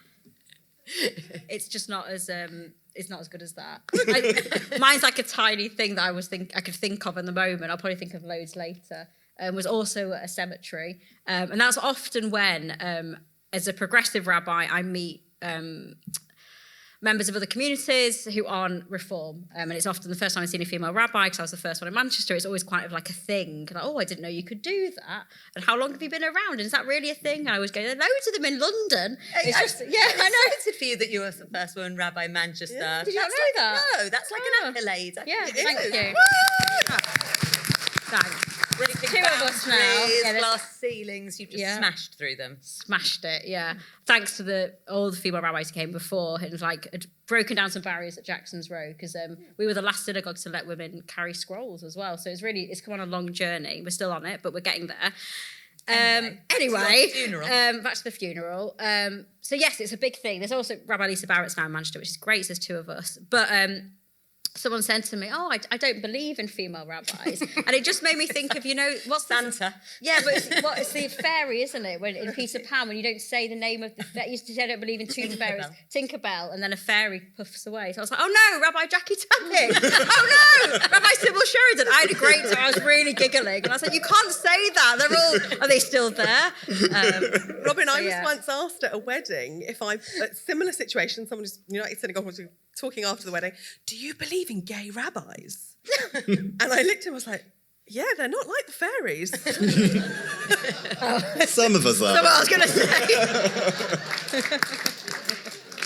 It's just not as... It's not as good as that. Mine's like a tiny thing that I could think of in the moment. I'll probably think of loads later. Was also at a cemetery. And that's often when, as a progressive rabbi, I meet members of other communities who aren't Reform. And it's often the first time I've seen a female rabbi, because I was the first one in Manchester. It's always kind of like a thing. Like, oh, I didn't know you could do that. And how long have you been around? And is that really a thing? And I always go, there are loads of them in London. It's just, yeah, I know. It's for you that you were the first woman rabbi in Manchester. Yeah. Did you not know that? No, that's like an accolade. Yeah, thank you. Thanks. Breaking Two of us now. boundaries, glass ceilings, you've just smashed through them. Smashed it, yeah. Thanks to all the female rabbis who came before, and had broken down some barriers at Jackson's Road, because we were the last synagogue to let women carry scrolls as well. So it's come on a long journey. We're still on it, but we're getting there. Anyway, back to the funeral. So yes, it's a big thing. There's also Rabbi Lisa Barrett's now in Manchester, which is great. So there's two of us. But someone said to me, "Oh, I don't believe in female rabbis," and it just made me think of, what's Santa? Yeah, but it's the fairy, isn't it? When in Peter Pan, when you don't say the name of the fairy, you say I don't believe in tooth fairies, Tinkerbell, and then a fairy puffs away. So I was like, "Oh no, Rabbi Jackie Tapping! Oh no, Rabbi Sybil Sheridan!" I had a great time. I was really giggling, and I was like, "You can't say that. Are they still there?" Robin, I was once asked at a wedding if a similar situation, someone just United Synagogue was talking after the wedding, "Do you believe in gay rabbis?" And I looked at him, I was like, "Yeah, they're not like the fairies." Some of us are. That's what I was going to say.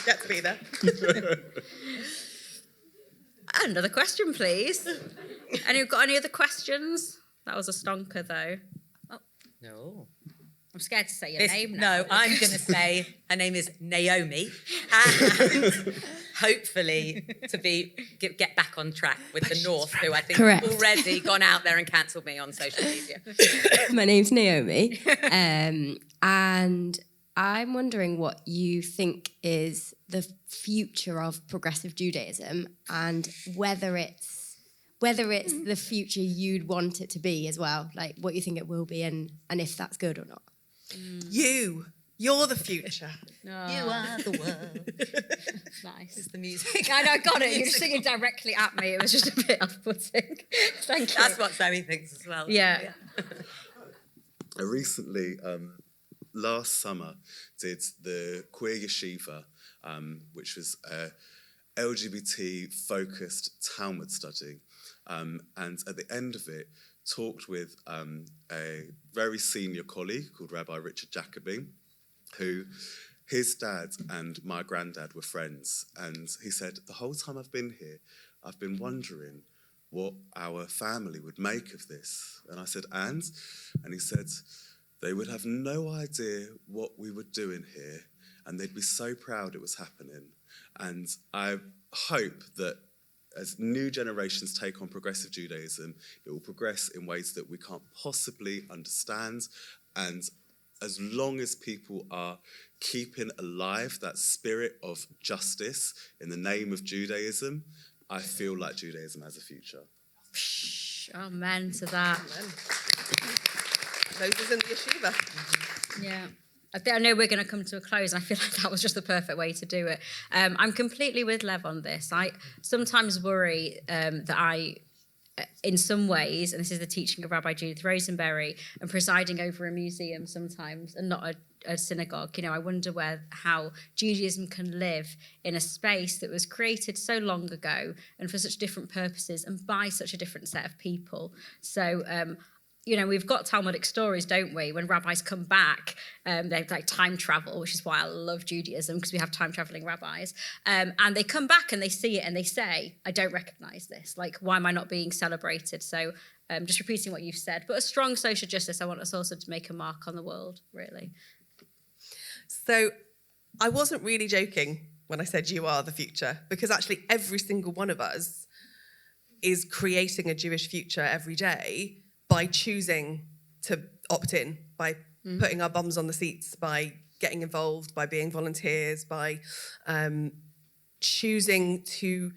Get to be there. Another question, please. Got any other questions? That was a stonker, though. No. I'm scared to say your This- name now. No, I'm going to say her name is Naomi, and hopefully to get back on track with the North, who I think Correct. have already gone out there and cancelled me on social media. My name's Naomi, and I'm wondering what you think is the future of progressive Judaism, and whether it's the future you'd want it to be as well, like what you think it will be, and if that's good or not. You're the future. You are the world. Nice. Is the music. I know, I got it. You're just singing directly at me. It was just a bit off-putting. Thank you. That's what Zoe thinks as well. Yeah. I recently, last summer, did the Queer Yeshiva, which was a LGBT-focused Talmud study. And at the end of it, talked with a very senior colleague called Rabbi Richard Jacoby, who his dad and my granddad were friends. And he said, the whole time I've been here, I've been wondering what our family would make of this. And I said, and he said, they would have no idea what we were doing here, and they'd be so proud it was happening. And I hope that as new generations take on progressive Judaism, it will progress in ways that we can't possibly understand. And as long as people are keeping alive that spirit of justice in the name of Judaism, I feel like Judaism has a future. Amen to that. Moses in the yeshiva. Yeah. I know we're going to come to a close, and I feel like that was just the perfect way to do it. I'm completely with Lev on this. I sometimes worry that I, in some ways, and this is the teaching of Rabbi Judith Rosenberry, and presiding over a museum sometimes, and not a synagogue. I wonder how Judaism can live in a space that was created so long ago and for such different purposes and by such a different set of people. So, we've got Talmudic stories, don't we? When rabbis come back, they like time travel, which is why I love Judaism, because we have time traveling rabbis. And they come back and they see it and they say, I don't recognize this. Like, why am I not being celebrated? So just repeating what you've said. But a strong social justice, I want us also to make a mark on the world, really. So I wasn't really joking when I said you are the future, because actually every single one of us is creating a Jewish future every day by choosing to opt in, by putting our bums on the seats, by getting involved, by being volunteers, by choosing to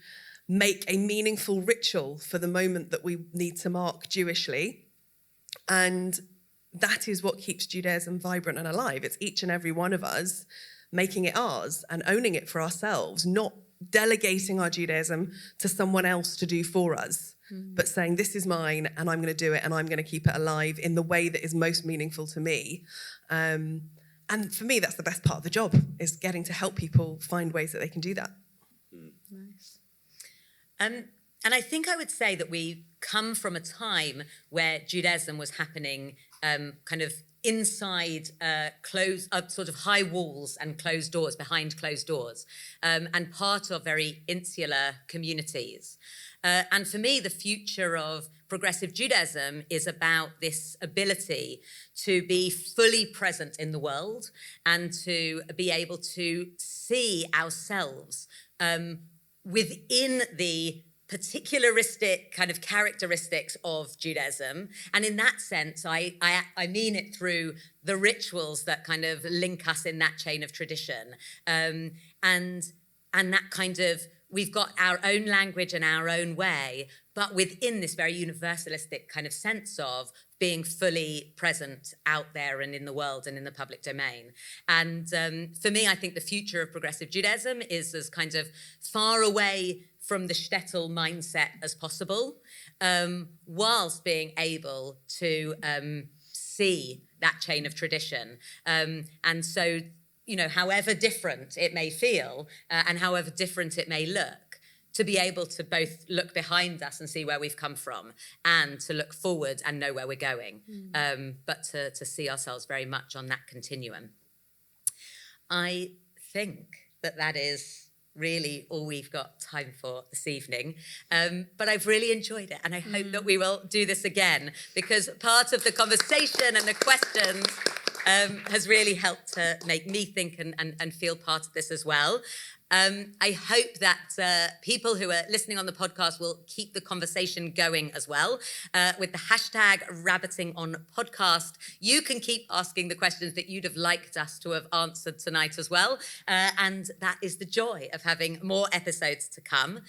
make a meaningful ritual for the moment that we need to mark Jewishly. And that is what keeps Judaism vibrant and alive. It's each and every one of us making it ours and owning it for ourselves, not delegating our Judaism to someone else to do for us, but saying, this is mine and I'm going to do it and I'm going to keep it alive in the way that is most meaningful to me. And for me, that's the best part of the job, is getting to help people find ways that they can do that. Nice. And I think I would say that we come from a time where Judaism was happening kind of inside sort of high walls and closed doors, behind closed doors, and part of very insular communities. And for me, the future of progressive Judaism is about this ability to be fully present in the world and to be able to see ourselves within the particularistic kind of characteristics of Judaism. And in that sense, I mean it through the rituals that kind of link us in that chain of tradition. And that kind of, we've got our own language and our own way, but within this very universalistic kind of sense of being fully present out there and in the world and in the public domain. And for me, I think the future of progressive Judaism is as kind of far away from the shtetl mindset as possible, whilst being able to see that chain of tradition. And so, however different it may feel and however different it may look, to be able to both look behind us and see where we've come from and to look forward and know where we're going, but to see ourselves very much on that continuum. I think that is really all we've got time for this evening. But I've really enjoyed it, and I hope that we will do this again, because part of the conversation and the questions has really helped to make me think and feel part of this as well. I hope that people who are listening on the podcast will keep the conversation going as well. With the hashtag #rabbitingonpodcast, you can keep asking the questions that you'd have liked us to have answered tonight as well. And that is the joy of having more episodes to come.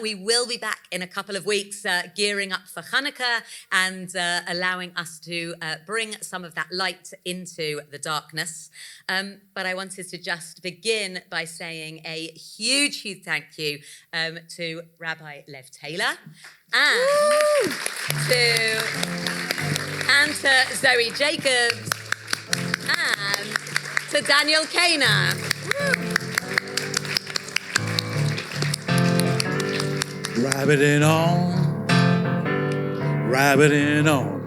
We will be back in a couple of weeks, gearing up for Hanukkah and allowing us to bring some of that light into the darkness. But I wanted to just begin by saying a huge thank you to Rabbi Lev Taylor and to Cantor Zoe Jacobs and to Daniel Cainer. Rabbiting on, rabbiting on,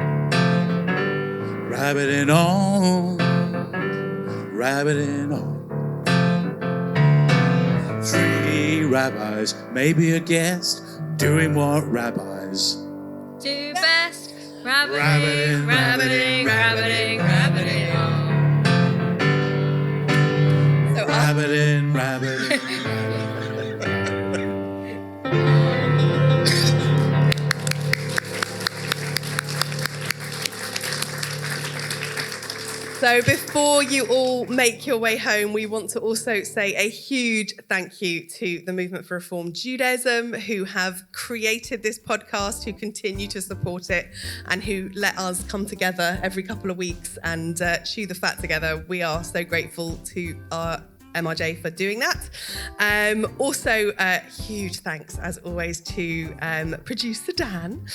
rabbiting on, rabbiting on. 3 rabbis, maybe a guest, doing what rabbis Do best. Rabbiting, Rabbiting, rabbiting, rabbiting on. So rabbiting, rabbiting. So before you all make your way home, we want to also say a huge thank you to the Movement for Reformed Judaism, who have created this podcast, who continue to support it, and who let us come together every couple of weeks and chew the fat together. We are so grateful to our MRJ for doing that. Also, huge thanks, as always, to producer Dan,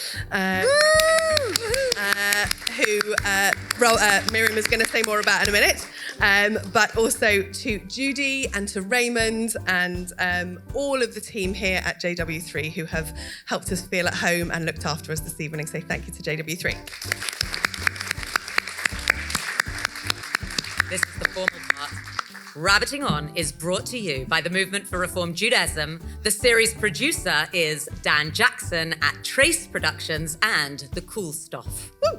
who Miriam is going to say more about in a minute, but also to Judy and to Raymond and all of the team here at JW3 who have helped us feel at home and looked after us this evening. So thank you to JW3. this is the formal part. Rabbiting On is brought to you by the Movement for Reformed Judaism. The series producer is Dan Jackson at Trace Productions and The Cool Stuff. Woo!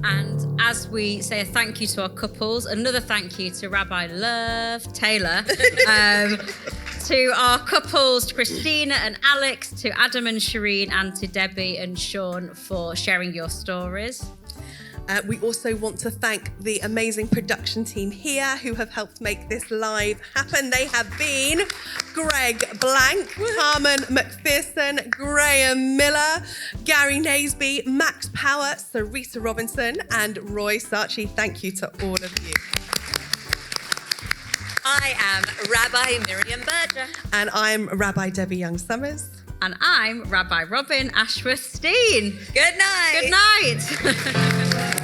And as we say a thank you to our couples, another thank you to Rabbi Lev Taylor, to our couples, to Christina and Alex, to Adam and Shereen, and to Debbi and Sean for sharing your stories. We also want to thank the amazing production team here who have helped make this live happen. They have been Greg Blank, Carmen McPherson, Graham Miller, Gary Naseby, Max Power, Sarita Robinson, and Roy Saatchi. Thank you to all of you. I am Rabbi Miriam Berger. And I'm Rabbi Debbi Young-Summers. And I'm Rabbi Robin Ashworth-Steen. Good night. Good night.